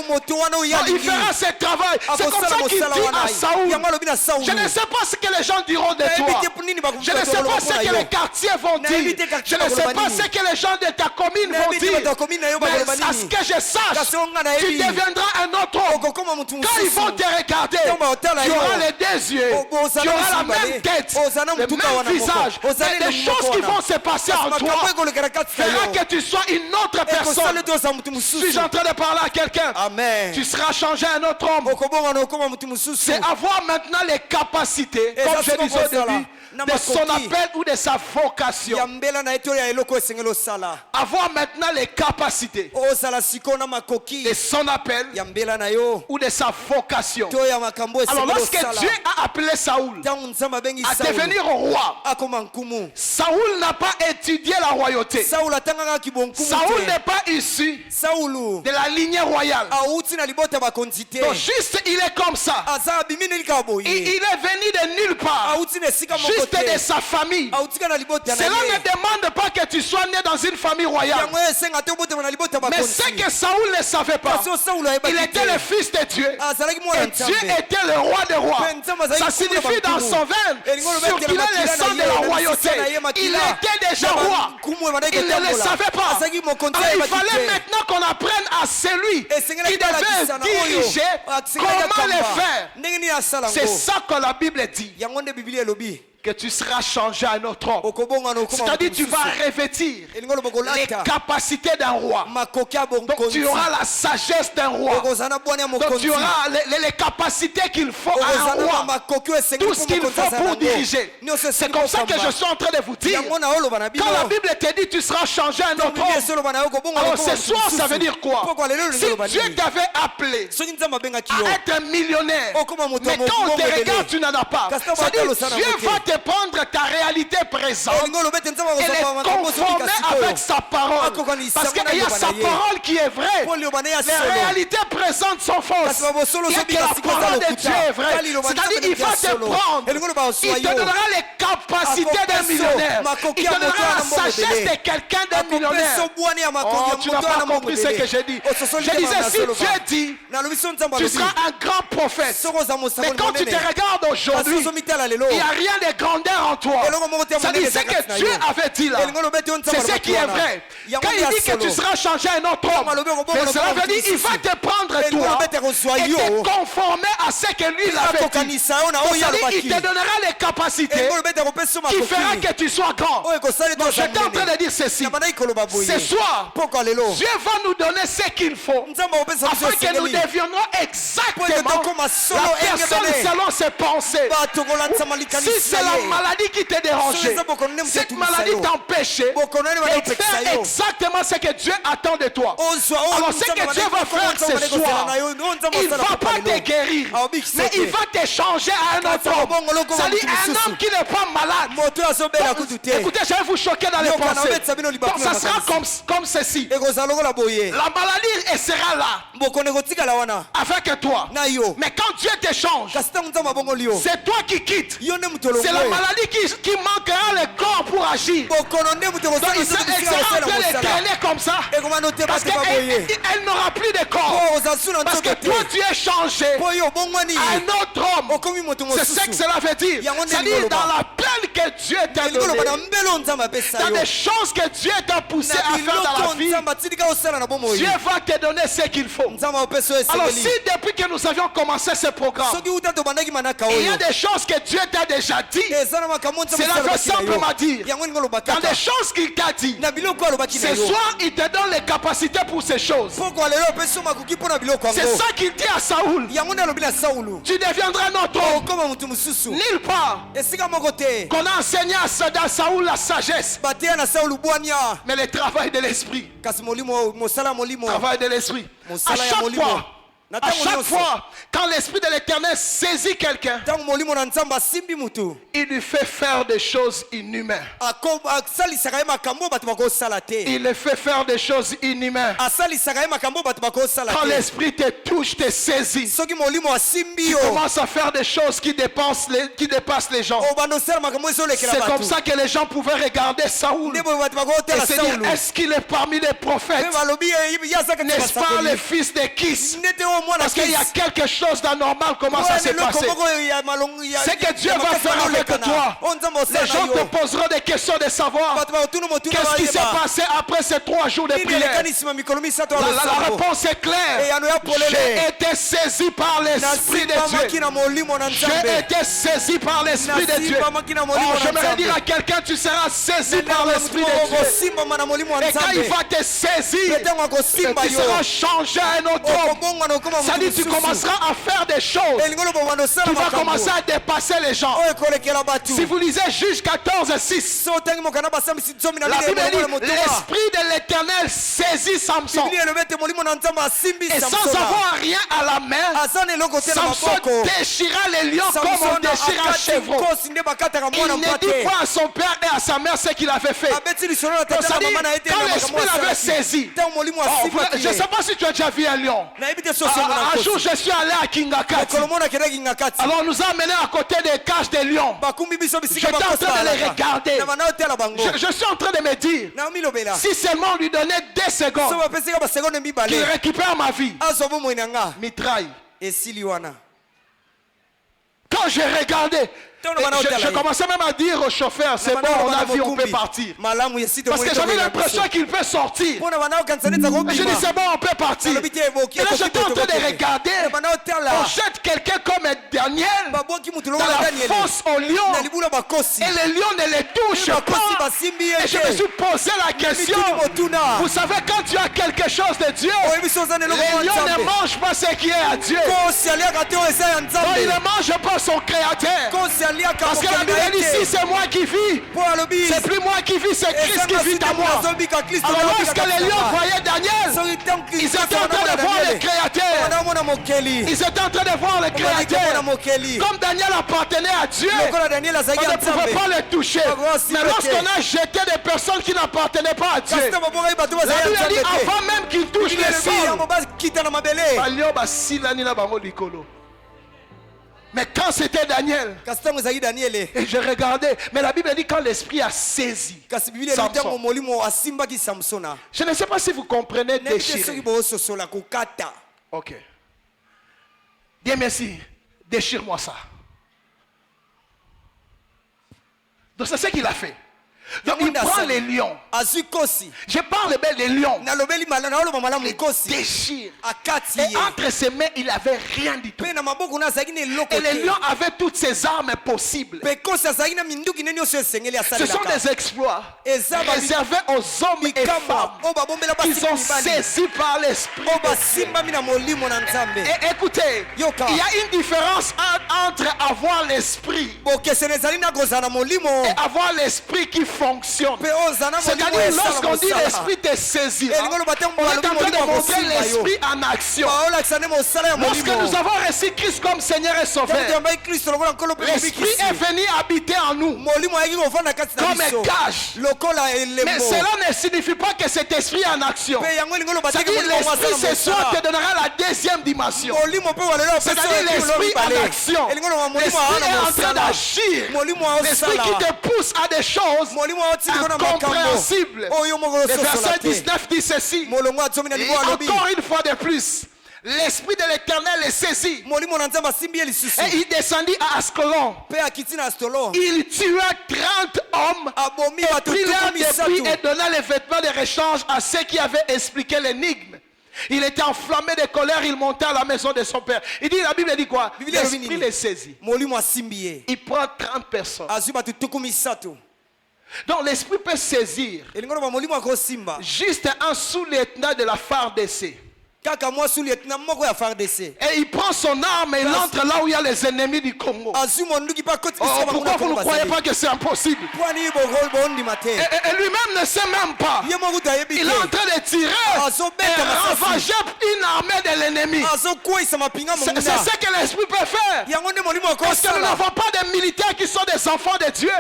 Il fera ce travail. C'est comme ça qu'il dit à Saoul, je ne sais pas ce que les gens diront de toi. Je ne sais pas ce que les quartiers vont dire. Je ne sais pas ce que les gens de ta commune vont dire. Mais à ce que je sache, tu deviendras un autre homme. Quand ils vont te regarder, tu auras les deux yeux, tu auras la même tête, le même visage. Et les choses qui vont se passer en toi fera que tu sois une autre personne. Suis-je en train de parler à quelqu'un? Tu seras changé un autre homme. C'est avoir maintenant les capacités, comme je disais au début, de son appel ou de sa vocation. Avoir maintenant les capacités de son appel ou de sa vocation. Alors lorsque Dieu a appelé Saoul à devenir roi, Saoul n'a pas étudié la royauté. Saoul n'est pas issu de la lignée royale. Donc juste il est comme ça. Il est venu de nulle part. Juste de sa famille. Cela ne demande pas que tu sois né dans une famille royale. Mais ce que Saoul ne savait pas, il était le fils de Dieu. Et Dieu était le roi des rois. Ça signifie dans son veine sur qu'il est le sang de la royauté. Il était déjà roi. Il ne le savait pas. Alors il fallait maintenant qu'on apprenne à celui qui devait diriger comment le faire. C'est ça que la Bible dit. Que tu seras changé à un autre homme. C'est-à-dire tu vas revêtir les capacités d'un roi. Donc tu auras la sagesse d'un roi. Donc tu auras les capacités qu'il faut à un roi. Tout ce qu'il faut pour diriger. C'est comme ça que je suis en train de vous dire. Quand la Bible te dit tu seras changé à un autre homme, alors ce soir ça veut dire quoi? Si Dieu t'avait appelé à être un millionnaire, mais quand on te regarde tu n'en as pas, c'est-à-dire Dieu va te prendre ta réalité présente et les conformer avec sa parole. Parce qu'il y a sa parole qui est vraie. Les réalités présentes sont fausses. Il y a que la parole de Dieu est vraie. C'est-à-dire il va te prendre. Il te donnera les capacités d'un millionnaire. Il te donnera la sagesse de quelqu'un d'un millionnaire. Oh, tu n'as pas compris ce que j'ai dit. Je disais, si Dieu dit, tu seras un grand prophète. Mais quand tu te regardes aujourd'hui, il n'y a rien de grandeur en toi. Ça dit ce que Dieu avait dit là. C'est ce qui est vrai. Quand il dit que tu seras changé à un autre homme, mais cela veut dire qu'il va te prendre toi et te conformer à ce que lui l'avait dit. Il te donnera les capacités qui fera que tu sois grand. Donc je suis en train de dire ceci. Ce soir, Dieu va nous donner ce qu'il faut afin que nous deviendrons exactement la personne selon ses pensées. Si c'est la maladie qui te dérangeait, cette maladie t'empêchait de faire exactement ce que Dieu attend de toi. Alors ce que Dieu va faire ce soir, il ne va pas te guérir, mais il va te changer à un autre homme. C'est-à-dire un homme qui n'est pas malade. Donc, écoutez, je vais vous choquer dans les pensées. Donc ça sera comme ceci. La maladie elle sera là avec toi. Mais quand Dieu te change, c'est toi qui quittes. C'est la la maladie qui manquera le corps pour agir. Donc il sera en train de traîner comme ça. Parce qu'elle n'aura plus de corps. Parce que toi tu es changé à un autre homme. C'est ce que cela veut dire. C'est-à-dire dans la peine que Dieu t'a donnée, dans des choses que Dieu t'a poussé à faire dans la vie, Dieu va te donner ce qu'il faut. Alors si depuis que nous avions commencé ce programme, il y a des choses que Dieu t'a déjà dit, cela veut simplement dire dans des choses qu'il t'a dit, ce soir il te donne les capacités pour ces choses. C'est ça qu'il dit à Saoul. Tu deviendras notre homme. Nulle part qu'on a enseigné à Saoul la sagesse, mais le travail de l'esprit. Travail de l'esprit. À chaque fois, quand l'esprit de l'Éternel saisit quelqu'un, il lui fait faire des choses inhumaines. Il lui fait faire des choses inhumaines. Quand l'esprit te touche, te saisit, tu commences à faire des choses qui dépassent les gens. C'est comme ça que les gens pouvaient regarder Saoul et se dire, est-ce qu'il est parmi les prophètes? N'est-ce pas le fils de Kis? Parce qu'il y a quelque chose d'anormal commence à se passer. C'est que Dieu va faire avec toi. Les gens te poseront des questions de savoir qu'est-ce qui s'est passé après ces 3 jours de prière. La réponse est claire. J'ai été saisi par l'Esprit de Dieu. J'ai été saisi par l'Esprit de Dieu. Oh, j'aimerais dire à quelqu'un, tu seras saisi par l'Esprit de Dieu. Et quand il va te saisir, tu seras changé à un autre homme. Ça dit, tu commenceras à faire des choses. Tu vas commencer à dépasser les gens. Si vous lisez Juge 14:6, la Bible dit, l'Esprit de l'Éternel saisit Samson. Et sans avoir rien à la main, Samson déchira les lions comme on déchire un chevreau. Il ne dit pas à son père et à sa mère ce qu'il avait fait. Donc ça dit, quand l'Esprit l'avait saisi, je ne sais pas si tu as déjà vu un lion. Un jour, je suis allé à Kingakati. Alors, on nous a amenés à côté des cages des lions. J'étais en train de les regarder. Je suis en train de me dire, si seulement on lui donnait 2 secondes, qu'il récupère ma vie, mitraille. Quand j'ai regardé, je commençais même à dire au chauffeur, c'est bon, on a vu, on peut partir. Parce que j'avais l'impression qu'il peut sortir. Mais je dis, c'est bon, on peut partir. Et là, j'étais en train de regarder. On jette quelqu'un comme Daniel dans la fosse au lion. Et le lion ne les touche pas. Et je me suis posé la question. Vous savez, quand tu as quelque chose de Dieu, les lions ne mangent pas ce qui est à Dieu. Non, ils ne mangent pas son Créateur. Parce que la Bible dit, si c'est moi qui vis, c'est plus moi qui vis, c'est Christ qui vit à moi. Alors lorsque les lions voyaient Daniel, ils étaient en train de voir le Créateur. Ils étaient en train de voir le Créateur. Comme Daniel appartenait à Dieu, on ne pouvait pas le toucher. Mais lorsqu'on a jeté des personnes qui n'appartenaient pas à Dieu, la Bible dit, avant même qu'ils touchent le sol, mais quand c'était Daniel, et je regardais, mais la Bible dit quand l'esprit a saisi Samson. Je ne sais pas si vous comprenez déchirer. Ok. Bien merci, déchire-moi ça. Donc c'est ce qu'il a fait. Donc il prend les lions. Je parle bien des lions. Il déchire. Et entre ses mains, il n'avait rien du tout. Et les lions avaient toutes ces armes possibles. Ce sont des exploits réservés aux hommes et femmes qui sont saisis par l'esprit. Et écoutez, il y a une différence entre avoir l'esprit et avoir l'esprit qui fait fonctionne. C'est-à-dire, lorsqu'on dit l'esprit te saisira, on est en train de montrer l'esprit en action. Lorsque nous avons reçu Christ comme Seigneur et Sauveur, l'esprit est venu habiter en nous comme un gage. Mais cela ne signifie pas que cet esprit est en action. C'est-à-dire l'esprit ce soir te donnera la deuxième dimension. C'est-à-dire l'esprit en action. L'esprit est en train d'agir. L'esprit qui te pousse à des choses incompréhensibles. Le verset 19 dit ceci. Et encore une fois de plus, l'esprit de l'Éternel est saisi. Et il descendit à Ascalon. Il tua 30 hommes et prit leur dépit et donna les vêtements de rechange à ceux qui avaient expliqué l'énigme. Il était enflammé de colère, il montait à la maison de son père. Il dit, la Bible dit quoi? L'esprit les saisit. Il prend 30 personnes. Donc l'esprit peut saisir juste un sous-lieutenant de la FARDC. Et il prend son arme et il entre là où il y a les ennemis du Congo. Pourquoi vous ne croyez pas que c'est impossible? Et lui-même ne sait même pas. Il est en train de tirer et ravager une armée de l'ennemi. C'est ce que l'esprit peut faire. Parce que nous n'avons pas de militaires qui sont des enfants de Dieu.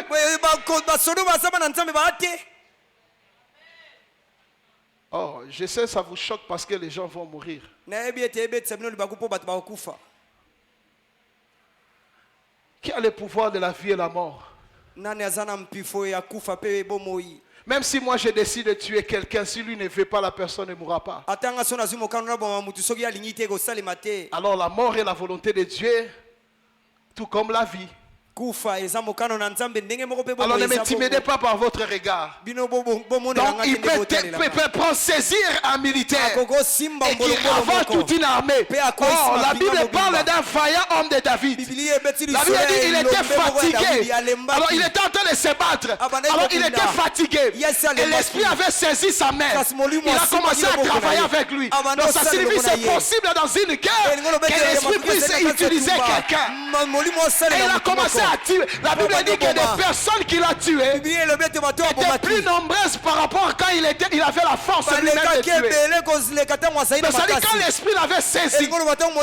Oh, je sais, ça vous choque parce que les gens vont mourir. Qui a le pouvoir de la vie et la mort? Même si moi je décide de tuer quelqu'un, si lui ne veut pas, la personne ne mourra pas. Alors la mort est la volonté de Dieu, tout comme la vie. Alors ne m'intimidez pas par votre regard. Donc il peut prendre saisir un militaire et qui ravage toute une armée. Oh, la Bible parle d'un vaillant homme de David. La Bible dit qu'il était fatigué. Alors il était en train de se battre. Alors il était fatigué. Et l'esprit avait saisi sa main. Il a commencé à travailler avec lui. Donc ça signifie que c'est possible dans une guerre que l'esprit puisse utiliser quelqu'un. Et il a commencé à tuer. La Bible dit que des personnes qu'il a tuées étaient plus nombreuses par rapport à quand il avait la force lui-même de tuer. Mais ça dit quand l'esprit l'avait saisi,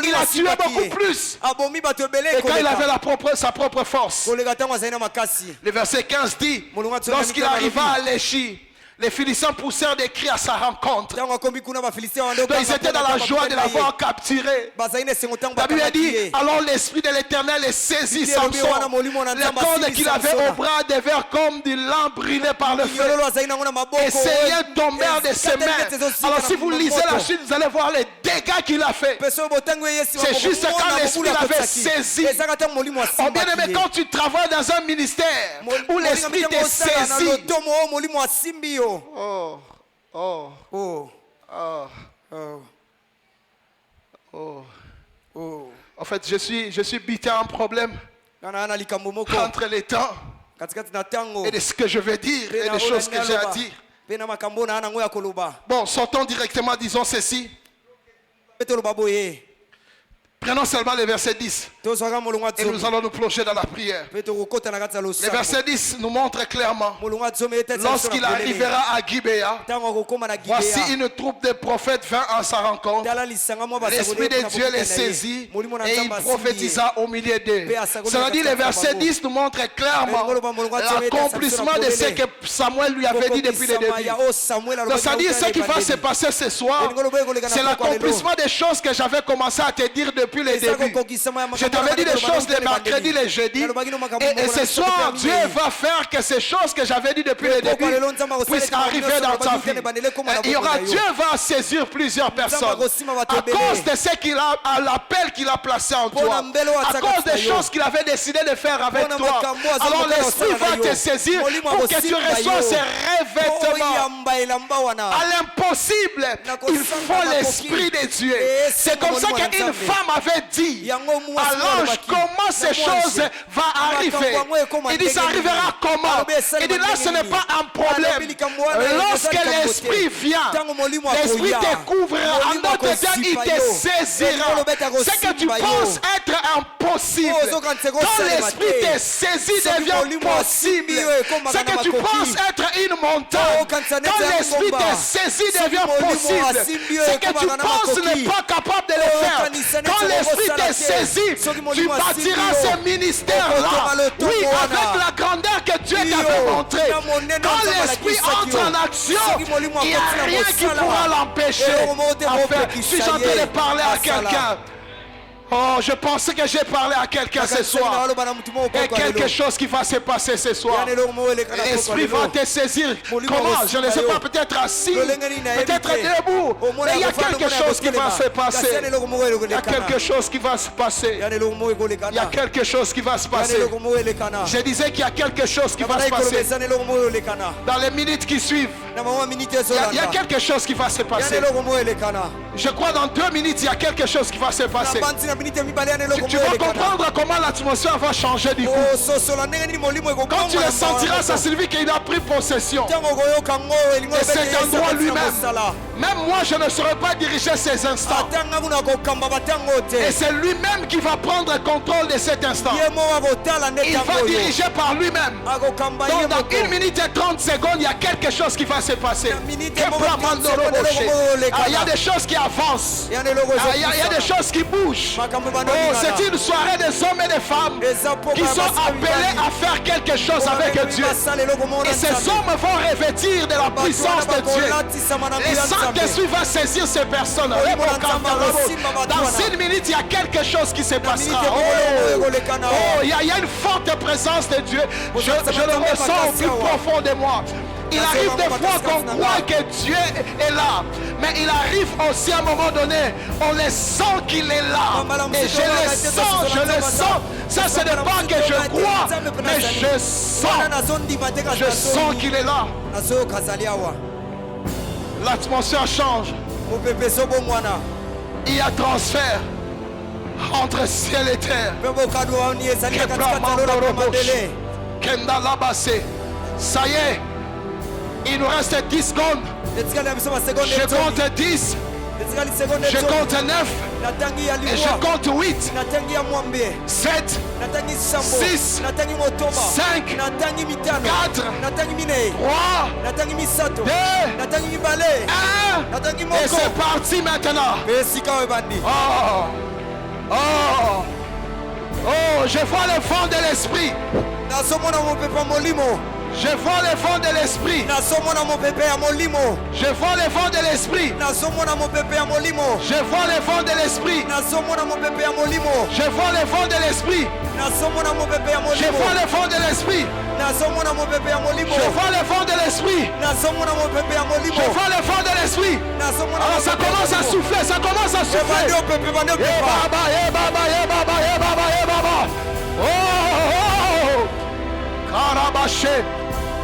il a tué beaucoup plus. Et quand il avait sa propre force. Le verset 15 dit, lorsqu'il arriva à Léchi, les Philistins poussèrent des cris à sa rencontre. Donc ils étaient dans la joie de l'avoir capturé. La Bible dit, alors l'esprit de l'Éternel est saisi Samson. Les cordes qu'il avait au bras devinrent comme du lin brûlé par le feu. Et ses liens tombèrent de ses mains. Alors si vous lisez la chute, vous allez voir les dégâts qu'il a fait. C'est juste quand l'esprit l'avait saisi. Oh bien aimé, quand tu travailles dans un ministère où l'esprit t'est saisi, En fait, je suis bité à un problème entre les temps et de ce que je vais dire et des choses que j'ai à dire. Bon, sortons directement, disons ceci. Prenons seulement le verset 10 et nous allons nous plonger dans la prière. Le verset 10 nous montre clairement, lorsqu'il arrivera à Gibéa, voici une troupe de prophètes vint à sa rencontre. L'Esprit de Dieu les saisit et il prophétisa au milieu d'eux. Cela dit, le verset 10 nous montre clairement l'accomplissement de ce que Samuel lui avait dit depuis le début. Donc ça dit, ce qui va se passer ce soir, c'est l'accomplissement des choses que j'avais commencé à te dire depuis le début. Je t'avais dit des choses le mercredi, le jeudi. Et ce soir, Dieu va faire que ces choses que j'avais dit depuis le début puissent arriver dans ta vie. Il y aura, Dieu va saisir plusieurs personnes à cause de ce qu'il a, à l'appel qu'il a placé en toi, à cause des choses qu'il avait décidé de faire avec toi. Alors l'Esprit va te saisir pour que tu reçoives ces revêtements. À l'impossible, il faut l'Esprit de Dieu. C'est comme ça qu'une femme avait dit à l'ange comment ces choses vont arriver. Il dit ça arrivera comment? Il dit là ce n'est pas un problème. Lorsque l'Esprit vient, l'Esprit te couvrira. En d'autres termes, il te saisira. Ce que tu penses être impossible possible. Quand l'esprit te saisit, devient possible. Ce que tu penses être une montagne, quand l'esprit te saisit, devient possible. Ce que tu penses n'est pas capable de le faire, quand l'esprit te saisit, tu bâtiras ce ministère-là. Oui, avec la grandeur que Dieu t'avait montrée. Quand l'esprit entre en action, il n'y a rien qui pourra l'empêcher. Je suis en train de parler à quelqu'un. Oh, je pensais que j'ai parlé à quelqu'un ce soir. Et quelque chose qui va se passer ce soir. L'esprit va te saisir. Comment? Je ne sais pas, peut-être assis, peut-être debout. Mais il y a quelque chose qui va se passer. Il y a quelque chose qui va se passer. Il y a quelque chose qui va se passer. Je disais qu'il y a quelque chose qui va se passer. Dans les minutes qui suivent, il y a quelque chose qui va se passer. Je crois dans 2 minutes, il y a quelque chose qui va se passer. Tu vas comprendre comment l'atmosphère va changer du coup. Quand tu le sentiras, ça signifie qu'il a pris possession de cet endroit lui-même. Même moi, je ne saurais pas diriger ces instants. Et c'est lui-même qui va prendre le contrôle de cet instant. Il va diriger par lui-même. Donc dans 1 minute et 30 secondes, il y a quelque chose qui va se passer. Il y a des choses qui avancent. Il y a des choses qui bougent. Oh, c'est une soirée des hommes et des femmes qui sont appelés à faire quelque chose avec Dieu. Et ces hommes vont revêtir de la puissance de Dieu. Et Saint-Esprit va saisir ces personnes. Dans 1 minute, il y a quelque chose qui se passera. Oh, il y a une forte présence de Dieu. Je le ressens au plus profond de moi. Il arrive des fois qu'on croit que Dieu est là. Mais il arrive aussi à un moment donné, on le sent qu'il est là. Et je le sens. Ça, ce n'est pas que je crois, mais je sens qu'il est là. L'atmosphère change. Il y a transfert entre ciel et terre. Ça y est. Il nous reste 10 secondes. Je compte 10. Je compte 9. Et je compte 8. 7. 6. 5. 4. 3. 2. 1. Et c'est parti maintenant. Oh, je vois le fond de l'esprit. Je vois le vent de l'esprit. Je vois le vent de l'esprit. Je vois le vent de l'esprit. Je vois le vent de l'esprit. Je vois le vent de l'esprit. Je vois le vent de l'esprit. Je vois le vent de l'esprit. Alors ça commence à souffler. Ça commence à souffler. Karabaché.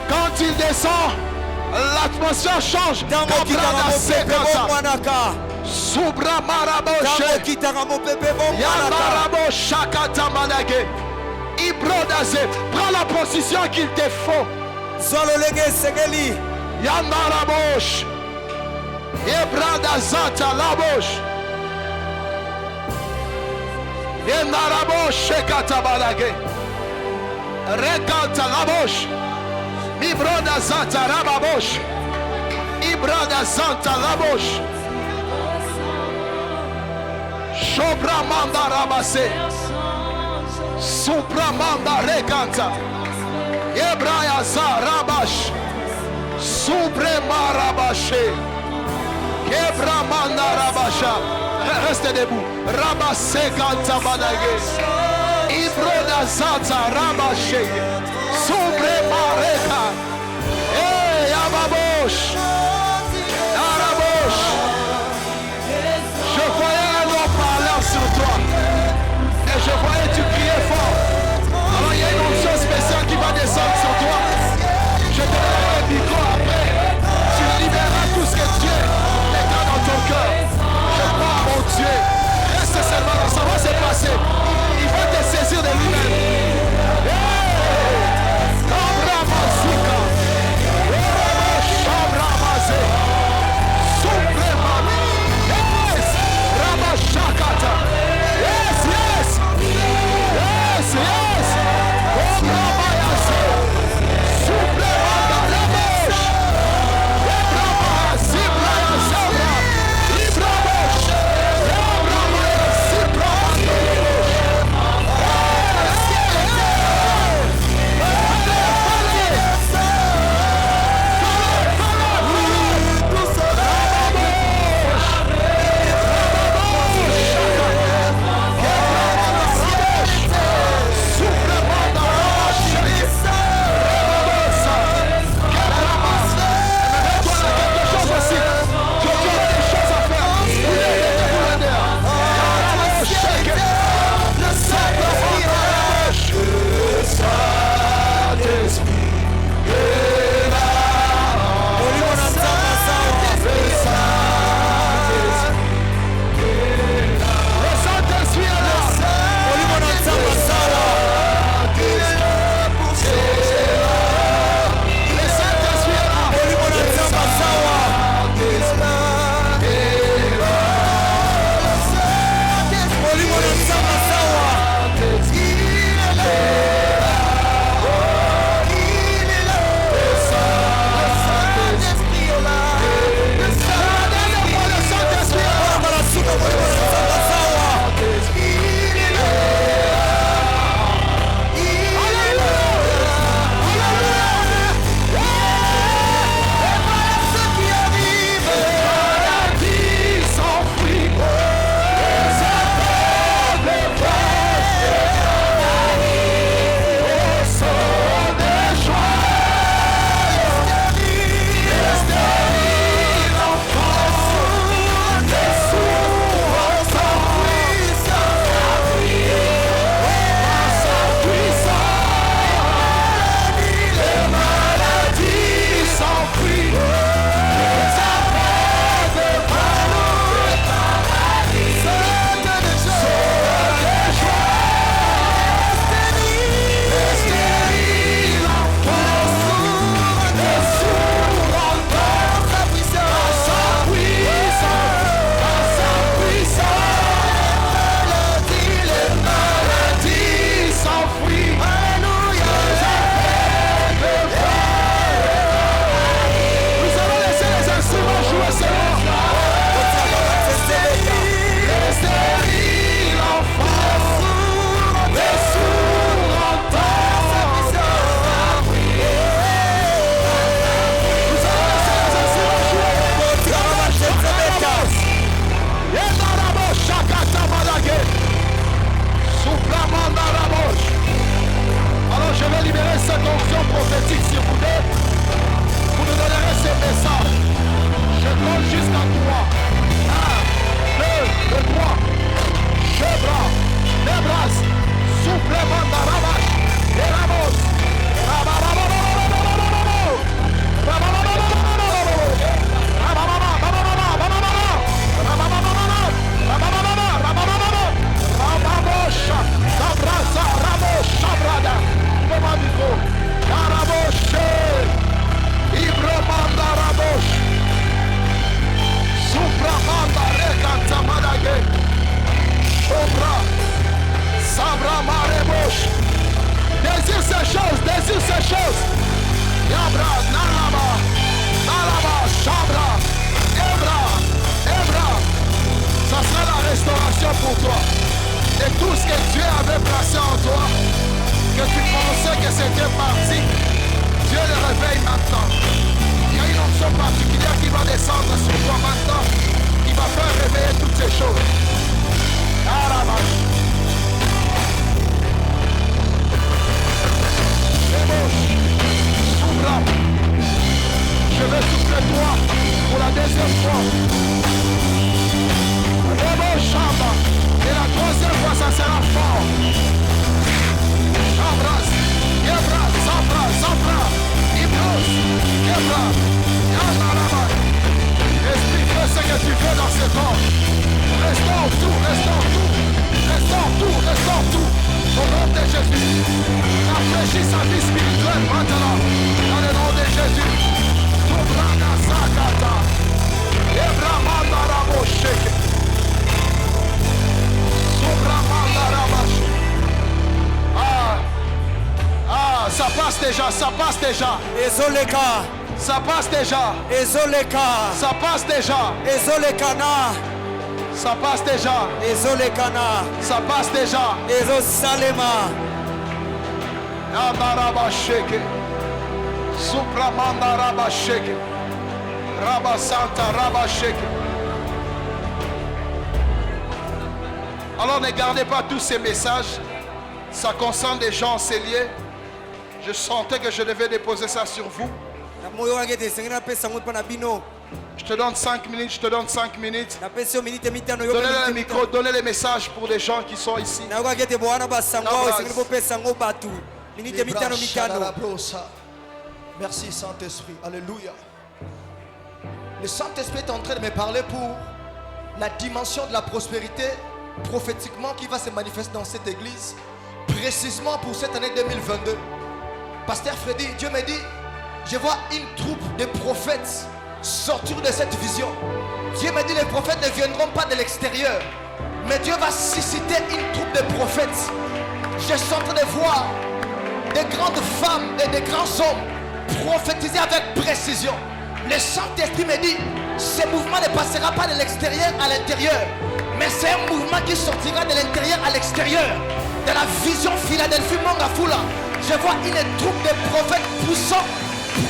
Quand il descend, l'atmosphère change. Subra maraboshe. Yandarabo shakata manage. Ibrodase. Prends la position qu'il te faut. Yandarabosh. Ibradazata labosh. Yandarabosh shakata manage. Rekata labosh. Ibroda zanta rababosh. Ibroda zanta labosh. Shobra manda rabase. Supra manda rekanta. Ebraya za rabash. Subre marabashe. Ebra manda rabasha. Reste debout. Rabase kanta manage. Ibroda zata rabashe. Sobre mareka. Hey, Ababosh. Arabosh. Je voyais un homme parler sur toi. Et je voyais tu crier fort. Alors il y a une onction spéciale qui va descendre sur toi. Je te donnerai le micro après. Tu libéreras tout ce que Dieu met dans ton cœur. Je crois à mon Dieu. Reste seulement là, ça va se passer. Il va te saisir de lui-même. Hey! bénédiction pour toi. Et tout ce que Dieu avait placé en toi, que tu pensais que c'était parti, Dieu le réveille maintenant. Il y a une onction particulière qui va descendre sur toi maintenant, qui va faire réveiller toutes ces choses. Je vais souffler toi pour la deuxième fois. Et la troisième fois, ça sera fort. Embrasse, embrasse, embrasse, embrasse. Hypnose, embrasse. Esprit, fais ce que tu veux dans ce corps. Restaure tout, restaure tout. Restaure tout, restaure tout. Au nom de Jésus. Rafraîchis sa vie spirituelle maintenant. Dans le nom de Jésus. Sobrana Sakata. Ebramanda Rabosheke. Ça passe déjà, ça passe déjà. Ezoleka. Ça passe déjà. Ezoleka. Ça passe déjà. Ezolekana. Ça passe déjà. Ezolekana. Ça passe déjà. Ezosalema. Yamarabasheke. Supramanda Rabasheke. Rabasanta Rabasheke. Alors ne gardez pas tous ces messages. Ça concerne des gens scellés. Je sentais que je devais déposer ça sur vous. Je te donne 5 minutes, je te donne 5 minutes. Donnez le micro, donnez les messages pour les gens qui sont ici. Merci Saint-Esprit. Alléluia. Le Saint-Esprit est en train de me parler pour la dimension de la prospérité prophétiquement qui va se manifester dans cette église, précisément pour cette année 2022. Pasteur Freddy, Dieu me dit, je vois une troupe de prophètes sortir de cette vision. Dieu me dit, les prophètes ne viendront pas de l'extérieur, mais Dieu va susciter une troupe de prophètes. Je suis en train de voir des grandes femmes et des grands hommes prophétiser avec précision. Le Saint-Esprit me dit, ce mouvement ne passera pas de l'extérieur à l'intérieur, mais c'est un mouvement qui sortira de l'intérieur à l'extérieur. De la vision Philadelphie Mangafula, je vois une troupe de prophètes puissants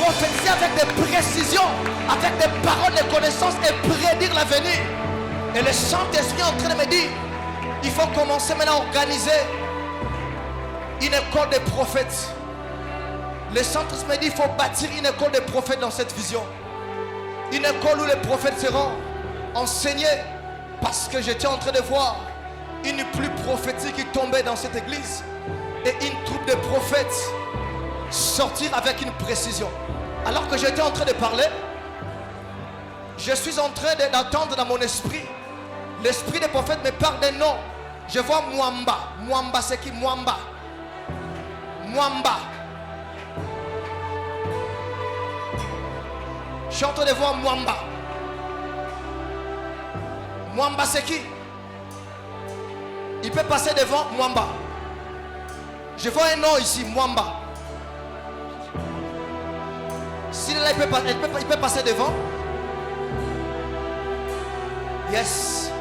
prophétiser avec des précisions, avec des paroles de connaissance et prédire l'avenir. Et le Saint-Esprit est en train de me dire, il faut commencer maintenant à organiser une école de prophètes. Le Saint-Esprit me dit, il faut bâtir une école de prophètes dans cette vision. Une école où les prophètes seront enseignés, parce que j'étais en train de voir une pluie prophétique qui tombait dans cette église et une troupe de prophètes sortir avec une précision. Alors que j'étais en train de parler, je suis en train d'attendre dans mon esprit. L'esprit des prophètes me parle d'un nom. Je vois Mwamba. Mwamba, c'est qui? Mwamba. Mwamba. Je suis en train de voir Mwamba. Mwamba, c'est qui? Il peut passer devant Mwamba. Je vois un nom ici, Mwamba. S'il est là, il peut passer devant. Yes.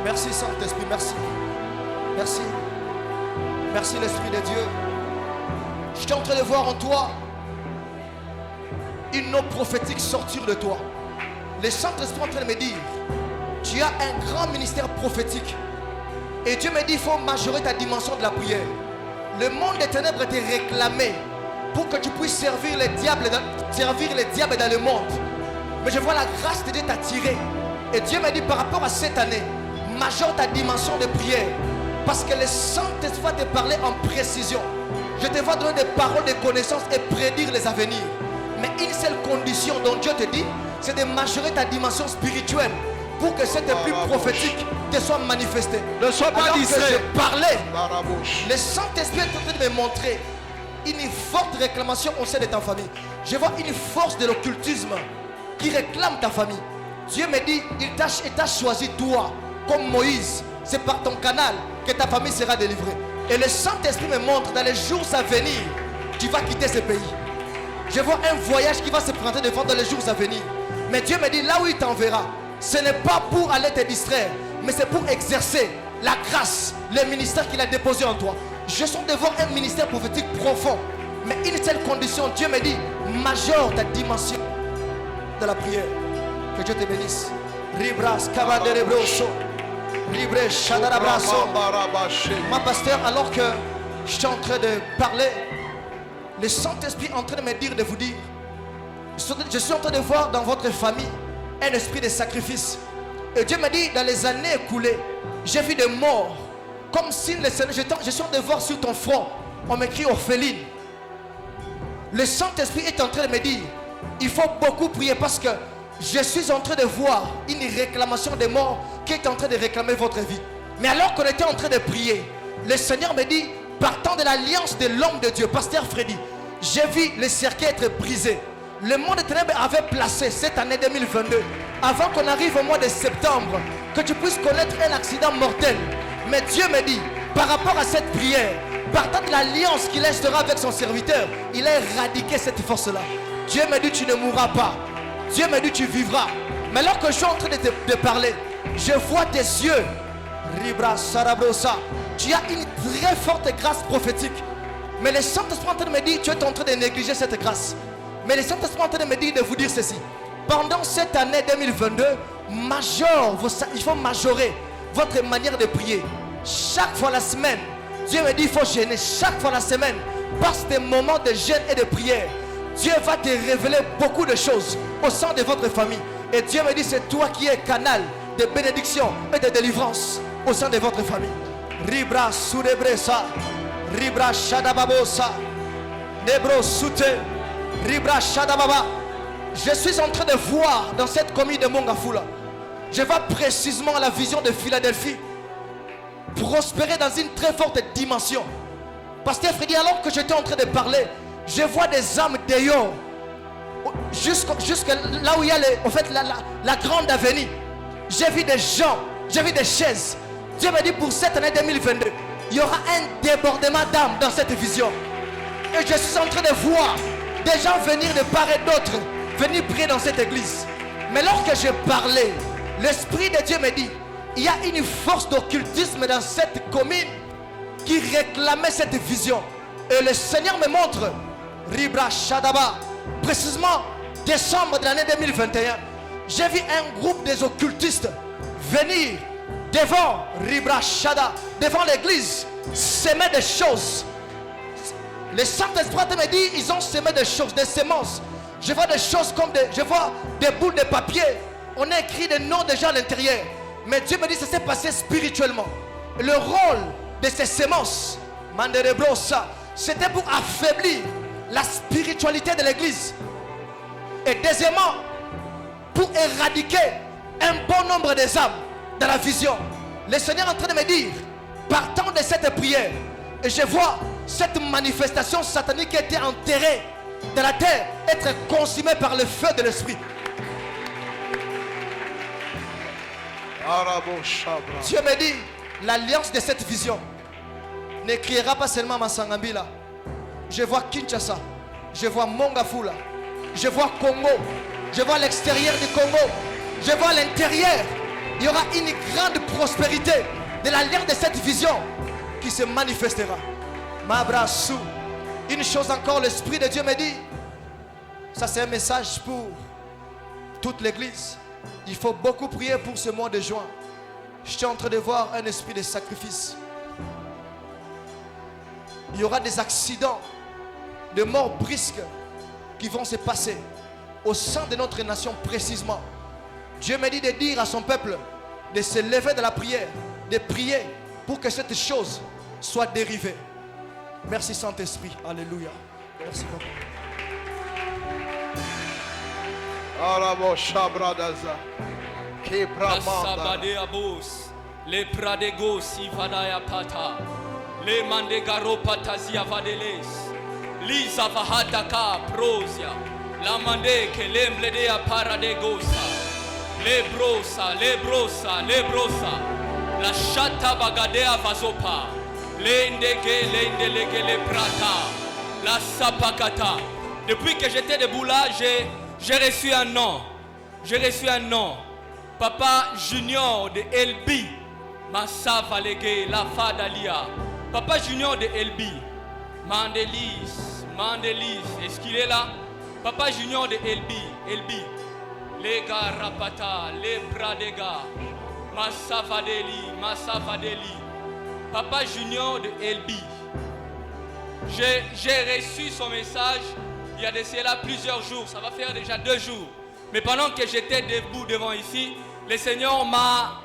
Merci Saint-Esprit, merci. Merci. Merci l'Esprit de Dieu. Je suis en train de voir en toi une eau prophétique sortir de toi. Le Saint-Esprit est en train de me dire, tu as un grand ministère prophétique. Et Dieu me dit, il faut majorer ta dimension de la prière. Le monde des ténèbres était réclamé pour que tu puisses servir les diables dans le monde. Mais je vois la grâce de Dieu t'attirer. Et Dieu me dit, par rapport à cette année, majore ta dimension de prière. Parce que le Saint-Esprit va te parler en précision. Je te vois donner des paroles de connaissance et prédire les avenirs. Mais une seule condition dont Dieu te dit, c'est de majorer ta dimension spirituelle pour que cette pluie prophétique te soit manifestée. Ne sois pas distrait. Alors que je parlais, le Saint-Esprit est en train de me montrer une forte réclamation au sein de ta famille. Je vois une force de l'occultisme qui réclame ta famille. Dieu me dit, il t'a choisi toi comme Moïse. C'est par ton canal que ta famille sera délivrée. Et le Saint-Esprit me montre dans les jours à venir, tu vas quitter ce pays. Je vois un voyage qui va se présenter devant dans les jours à venir. Mais Dieu me dit, là où il t'enverra, ce n'est pas pour aller te distraire, mais c'est pour exercer la grâce, le ministère qu'il a déposé en toi. Je sens devant un ministère prophétique profond, mais une seule condition, Dieu me dit, majore ta dimension de la prière. Que Dieu te bénisse. Ribras, Cavaderebroso, Libre, Shadarabraso. Ma pasteur, alors que je suis en train de parler, le Saint-Esprit est en train de me dire, de vous dire, je suis en train de voir dans votre famille un esprit de sacrifice. Et Dieu me dit, dans les années écoulées, j'ai vu des morts, comme si le Seigneur, je suis en train de voir sur ton front, on m'écrit orpheline. Le Saint-Esprit est en train de me dire, il faut beaucoup prier parce que je suis en train de voir une réclamation des morts qui est en train de réclamer votre vie. Mais alors qu'on était en train de prier, le Seigneur me dit, partant de l'alliance de l'homme de Dieu, pasteur Freddy, j'ai vu le cercueil être brisé. Le monde des ténèbres avait placé cette année 2022, avant qu'on arrive au mois de septembre, que tu puisses connaître un accident mortel. Mais Dieu me dit, par rapport à cette prière, partant de l'alliance qu'il instaura avec son serviteur, il a éradiqué cette force-là. Dieu me dit, tu ne mourras pas. Dieu me dit, tu vivras. Mais alors que je suis en train de te parler, je vois tes yeux. Ribra Sarabrosa. Tu as une très forte grâce prophétique. Mais le Saint-Esprit est en train de me dire, tu es en train de négliger cette grâce. Mais le Saint-Esprit est en train de me dire, de vous dire ceci. Pendant cette année 2022, il faut majorer votre manière de prier. Chaque fois la semaine, Dieu me dit, il faut jeûner. Chaque fois la semaine, passe des moments de jeûne et de prière. Dieu va te révéler beaucoup de choses au sein de votre famille. Et Dieu me dit, c'est toi qui es canal de bénédiction et de délivrance au sein de votre famille. Ribra Surebresa, Ribra Shadababosa, Nebro Sute, Ribra Shadababa. Je suis en train de voir dans cette commune de Mongafula, je vois précisément la vision de Philadelphie prospérer dans une très forte dimension. Pasteur Freddy, alors que j'étais en train de parler, je vois des âmes d'ailleurs jusque là où il y a la grande avenue. J'ai vu des gens, j'ai vu des chaises. Dieu m'a dit, pour cette année 2022, il y aura un débordement d'âmes dans cette vision. Et je suis en train de voir des gens venir de part et d'autre, venir prier dans cette église. Mais lorsque je parlais, l'Esprit de Dieu me dit, il y a une force d'occultisme dans cette commune qui réclamait cette vision. Et le Seigneur me montre, Ribra Shadaba, précisément décembre de l'année 2021, j'ai vu un groupe des occultistes venir devant Ribra Shada, devant l'église, semer des choses. Le Saint-Esprit me dit, ils ont semé des choses, des semences. Je vois des choses comme je vois des boules de papier. On a écrit des noms des gens à l'intérieur. Mais Dieu me dit, ça s'est passé spirituellement. Le rôle de ces semences, Manderebrosa, c'était pour affaiblir la spiritualité de l'église. Et deuxièmement, pour éradiquer un bon nombre des âmes dans la vision. Le Seigneur est en train de me dire, partant de cette prière, et je vois cette manifestation satanique qui a été enterrée dans la terre être consumée par le feu de l'esprit. Dieu me dit, l'alliance de cette vision ne criera pas seulement Masangambila. Je vois Kinshasa, je vois Mongafula, je vois Congo, je vois l'extérieur du Congo, je vois l'intérieur. Il y aura une grande prospérité de l'alliance de cette vision qui se manifestera. Mabrassou. Une chose encore, l'Esprit de Dieu me dit, ça c'est un message pour toute l'église. Il faut beaucoup prier pour ce mois de juin. Je suis en train de voir un esprit de sacrifice. Il y aura des accidents, de morts brisques qui vont se passer au sein de notre nation précisément. Dieu me dit de dire à son peuple de se lever de la prière, de prier pour que cette chose soit dérivée. Merci Saint-Esprit. Alléluia. Merci beaucoup. Le pradegos ivadaya pata, le mandegaro patazia vadeles, lisa vahataka prosia, la mande que l'embledea paradegosa, le brosa, la chata bagadea vazopa, l'endege, le prata, la sapakata. Depuis que j'étais debout là, j'ai reçu un nom. J'ai reçu un nom. Papa Junior de LB, Massa Valege, la Fadalia. Papa Junior de LB, Mandelis, est-ce qu'il est là? Papa Junior de LB, les gars Rapata, les Pradega, Massa Vadeli. Papa Junior de LB. J'ai reçu son message il y a de cela plusieurs jours, ça va faire déjà 2 jours. Mais pendant que j'étais debout devant ici, le Seigneur m'a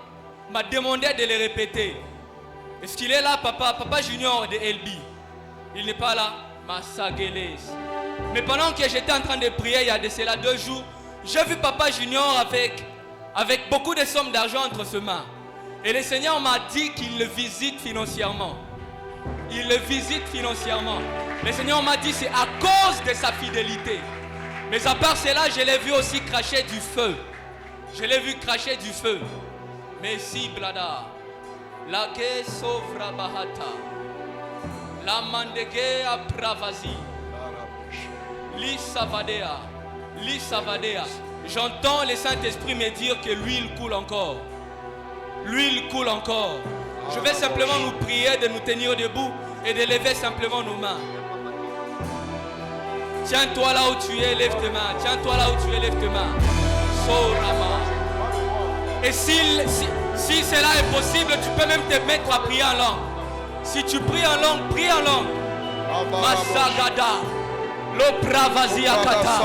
demandé de le répéter. Est-ce qu'il est là, Papa Junior de LB? Il n'est pas là. Massageles. Mais pendant que j'étais en train de prier il y a de cela 2 jours, j'ai vu Papa Junior avec beaucoup de sommes d'argent entre ses mains. Et le Seigneur m'a dit qu'il le visite financièrement. Il le visite financièrement. Le Seigneur m'a dit c'est à cause de sa fidélité. Mais à part cela, je l'ai vu aussi cracher du feu. Je l'ai vu cracher du feu. Merci, Blada. La ke sofra bahata. La mandege a pravasi. L'Isavadea. J'entends le Saint-Esprit me dire que l'huile coule encore. L'huile coule encore. Je vais simplement nous prier de nous tenir debout et de lever simplement nos mains. Tiens-toi là où tu es, lève tes mains. Tiens-toi là où tu es, lève tes mains. Sorama. Et si cela est possible, tu peux même te mettre à prier en langue. Si tu pries en langue, prie en langue. Masagada. Lo pravasi akata.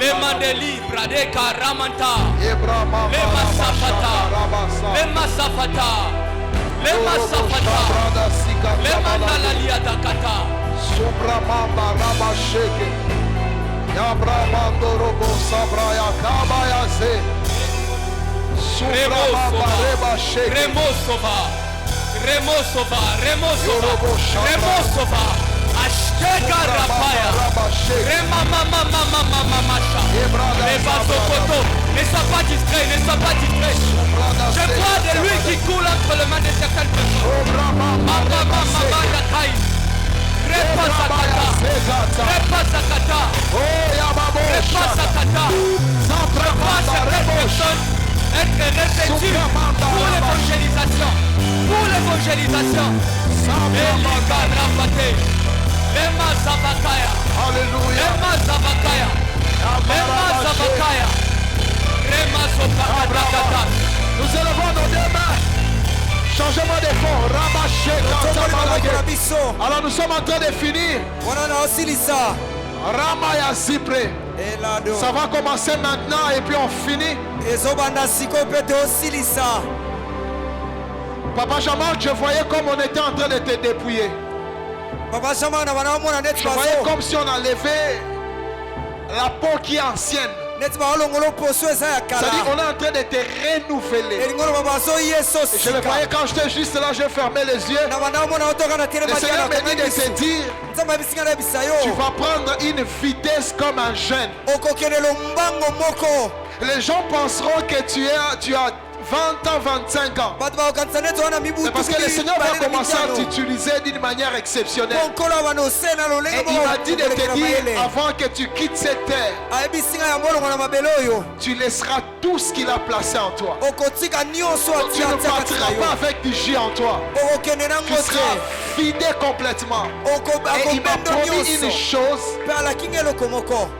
Le mandeli pradeka ramanta. Le masafata. Le mandalalia dakata. Subramamba Rabasheke Yabramando Robo Sabraya Kabayase Subramamba Rebasheke Remosova Ashtega Rapaya Remamamamamamamamasha Rebasokoto. Ne sois pas distrait. Je vois de l'huile qui coule entre les mains de certaines personnes. Mamamamamadakai Repasakata. Certaines personnes être revêtues pour l'évangélisation. Alléluia. Nous élevons nos 2 mains. Changement de fond. Alors nous sommes en train de finir. Ramaya Zipre. Ça va commencer maintenant et puis on finit. Papa Jamal, je voyais comme on était en train de te dépouiller. Je voyais comme si on enlevait la peau qui est ancienne. C'est-à-dire qu'on est en train de te renouveler. Je le voyais quand j'étais juste là, j'ai fermé les yeux. Le Seigneur me dit de te dire, tu vas prendre une vitesse comme un jeune. Les gens penseront que tu as 20 ans, 25 ans. C'est parce que le Seigneur va commencer à t'utiliser d'une manière exceptionnelle. Et il m'a dit de te dire, avant que tu quittes cette terre, tu laisseras tout ce qu'il a placé en toi. Tu ne partiras pas avec du jus en toi. Tu seras vidé complètement. Et il m'a promis une chose,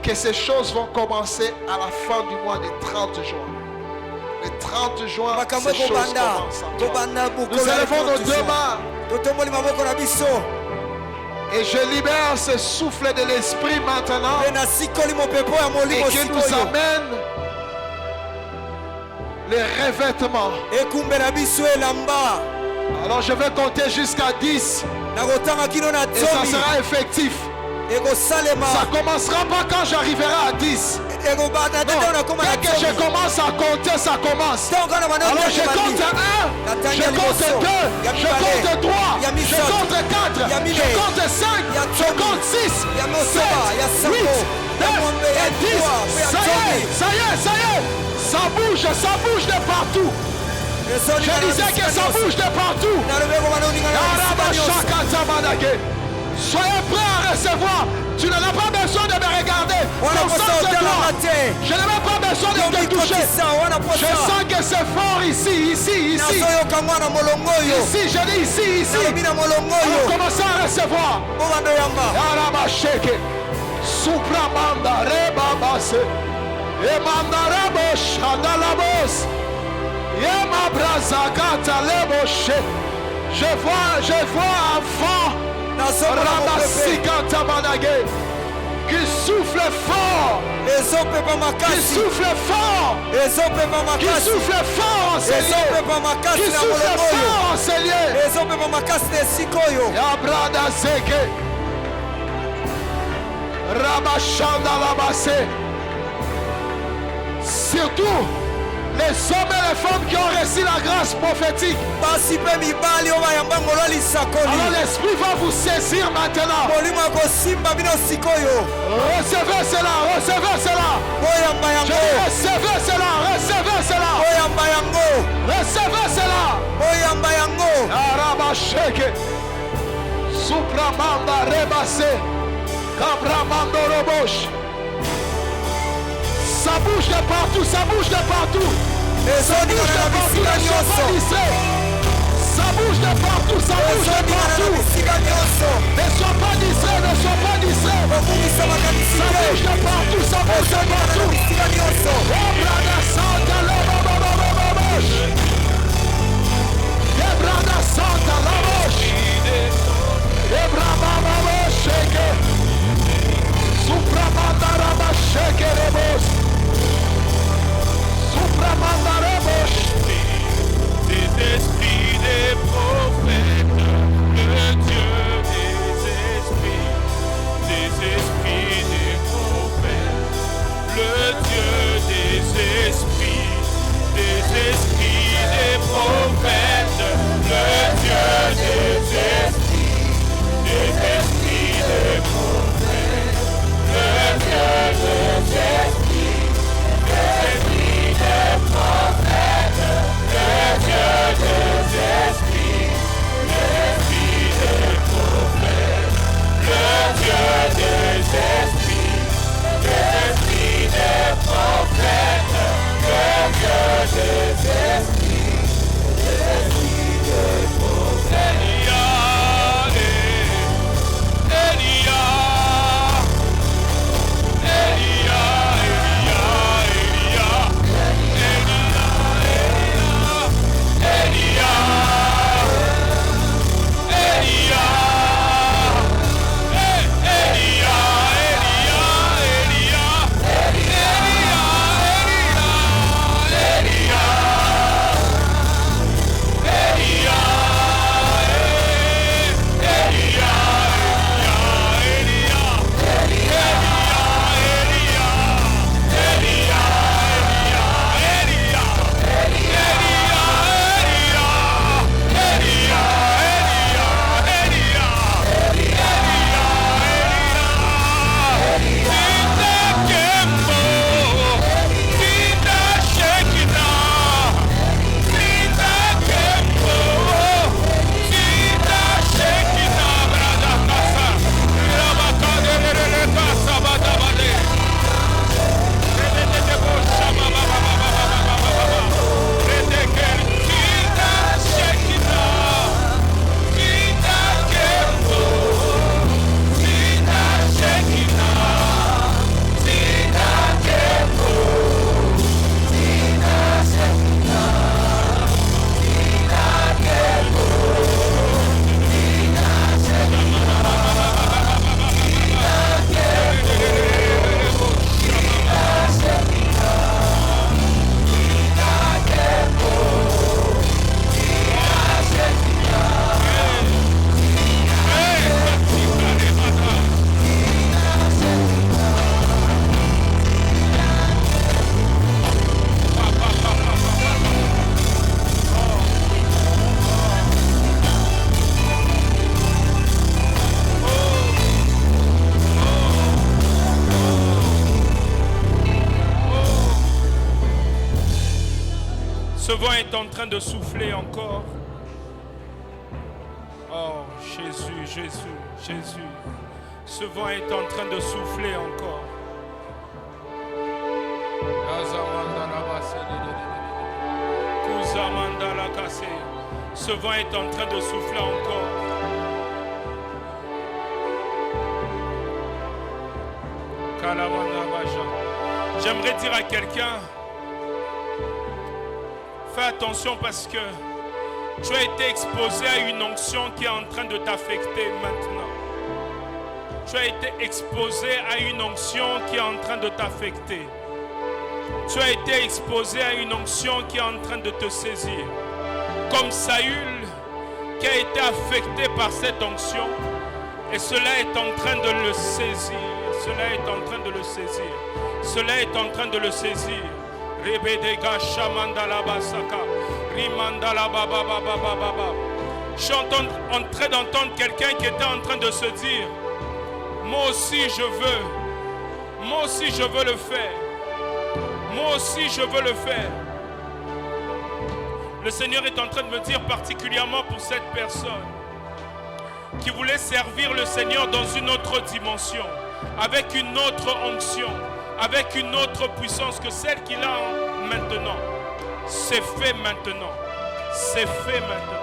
que ces choses vont commencer à la fin du mois de 30 juin. Le 30 juin, ces choses commencent en toi. Nous élevons nos 2 mains. Et je libère ce souffle de l'esprit maintenant. Et qui nous amène les revêtements. Alors je vais compter jusqu'à 10. Et ça sera effectif. Ça ne commencera pas quand j'arriverai à 10. Dès que je commence à compter, ça commence. Alors je compte 1, je compte 2, je compte 3, je compte 4, je compte 5, je compte 6, 7, 8, 9 et 10. Ça y est. Ça bouge de partout. Je disais que ça bouge de partout. Soyez prêts à recevoir. Tu n'en as pas besoin de me regarder. Concentre-toi. Je n'ai même pas besoin de te toucher. Je sens que c'est fort ici. Ici, je dis ici. Alors commencez à recevoir. Yarabasheke. Supramanda rebabase. Emandarabos andalabos. Yemabrazakata leboshe. Je vois un vent Rabasikata manage qui souffle fort. Qui souffle fort. Qui souffle fort en ces lieux. Qui souffle fort en ces lieux. Yabrada zeke. Rabashanda labase. Surtout les hommes et les femmes qui ont reçu la grâce prophétique. Alors l'Esprit va vous saisir maintenant. Recevez cela, recevez cela. Je dis recevez cela, recevez cela. Recevez cela. Arabasheke. Supramanda rebase. Kabramando robosh. Ça bouge de partout, ça bouge de partout. Ça bouge de partout, ne sois pas distrait. Ça bouge de partout, ça bouge de partout. Ne sois pas distrait, ne sois pas distrait. Ça bouge de partout, ça bouge de partout. Ebrada Santa Labosh. Ebrada Santa Labosh. Ebrada Labosh. Supramanda Rabasheke Rebos. Des esprits des prophètes, le Dieu des esprits des prophètes, le Dieu des esprits des prophètes, le Dieu des esprits des prophètes, le Dieu des esprits des prophètes, le Dieu des esprits, l'esprit des prophètes, le Dieu des esprits, l'esprit des prophètes, le Dieu des esprits, l'esprit des prophètes. Ce vent est en train de souffler encore. Oh, Jésus, Jésus, Jésus. Ce vent est en train de souffler encore. Ce vent est en train de souffler encore. J'aimerais dire à quelqu'un, fais attention parce que tu as été exposé à une onction qui est en train de t'affecter maintenant. Tu as été exposé à une onction qui est en train de t'affecter. Tu as été exposé à une onction qui est en train de te saisir. Comme Saül qui a été affecté par cette onction. Et cela est en train de le saisir. Cela est en train de le saisir. Cela est en train de le saisir. Rebedega Shamandala Basaka. Rimandala Baba Baba Baba. Je suis en train d'entendre quelqu'un qui était en train de se dire, moi aussi je veux. Moi aussi je veux le faire. Moi aussi je veux le faire. Le Seigneur est en train de me dire particulièrement pour cette personne qui voulait servir le Seigneur dans une autre dimension, avec une autre onction, avec une autre puissance que celle qu'il a maintenant. C'est fait maintenant. C'est fait maintenant.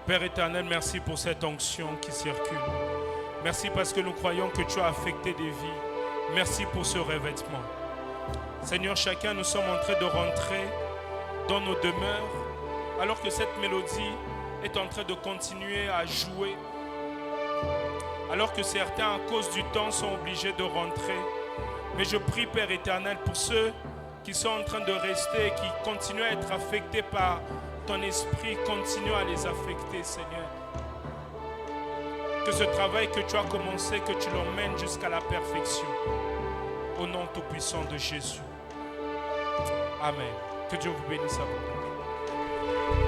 Père éternel, merci pour cette onction qui circule. Merci parce que nous croyons que tu as affecté des vies. Merci pour ce revêtement. Seigneur, chacun nous sommes en train de rentrer dans nos demeures alors que cette mélodie est en train de continuer à jouer. Alors que certains, à cause du temps, sont obligés de rentrer. Mais je prie, Père éternel, pour ceux qui sont en train de rester et qui continuent à être affectés par ton esprit, continue à les affecter, Seigneur. Que ce travail que tu as commencé, que tu l'emmènes jusqu'à la perfection. Au nom tout-puissant de Jésus. Amen. Que Dieu vous bénisse abondamment.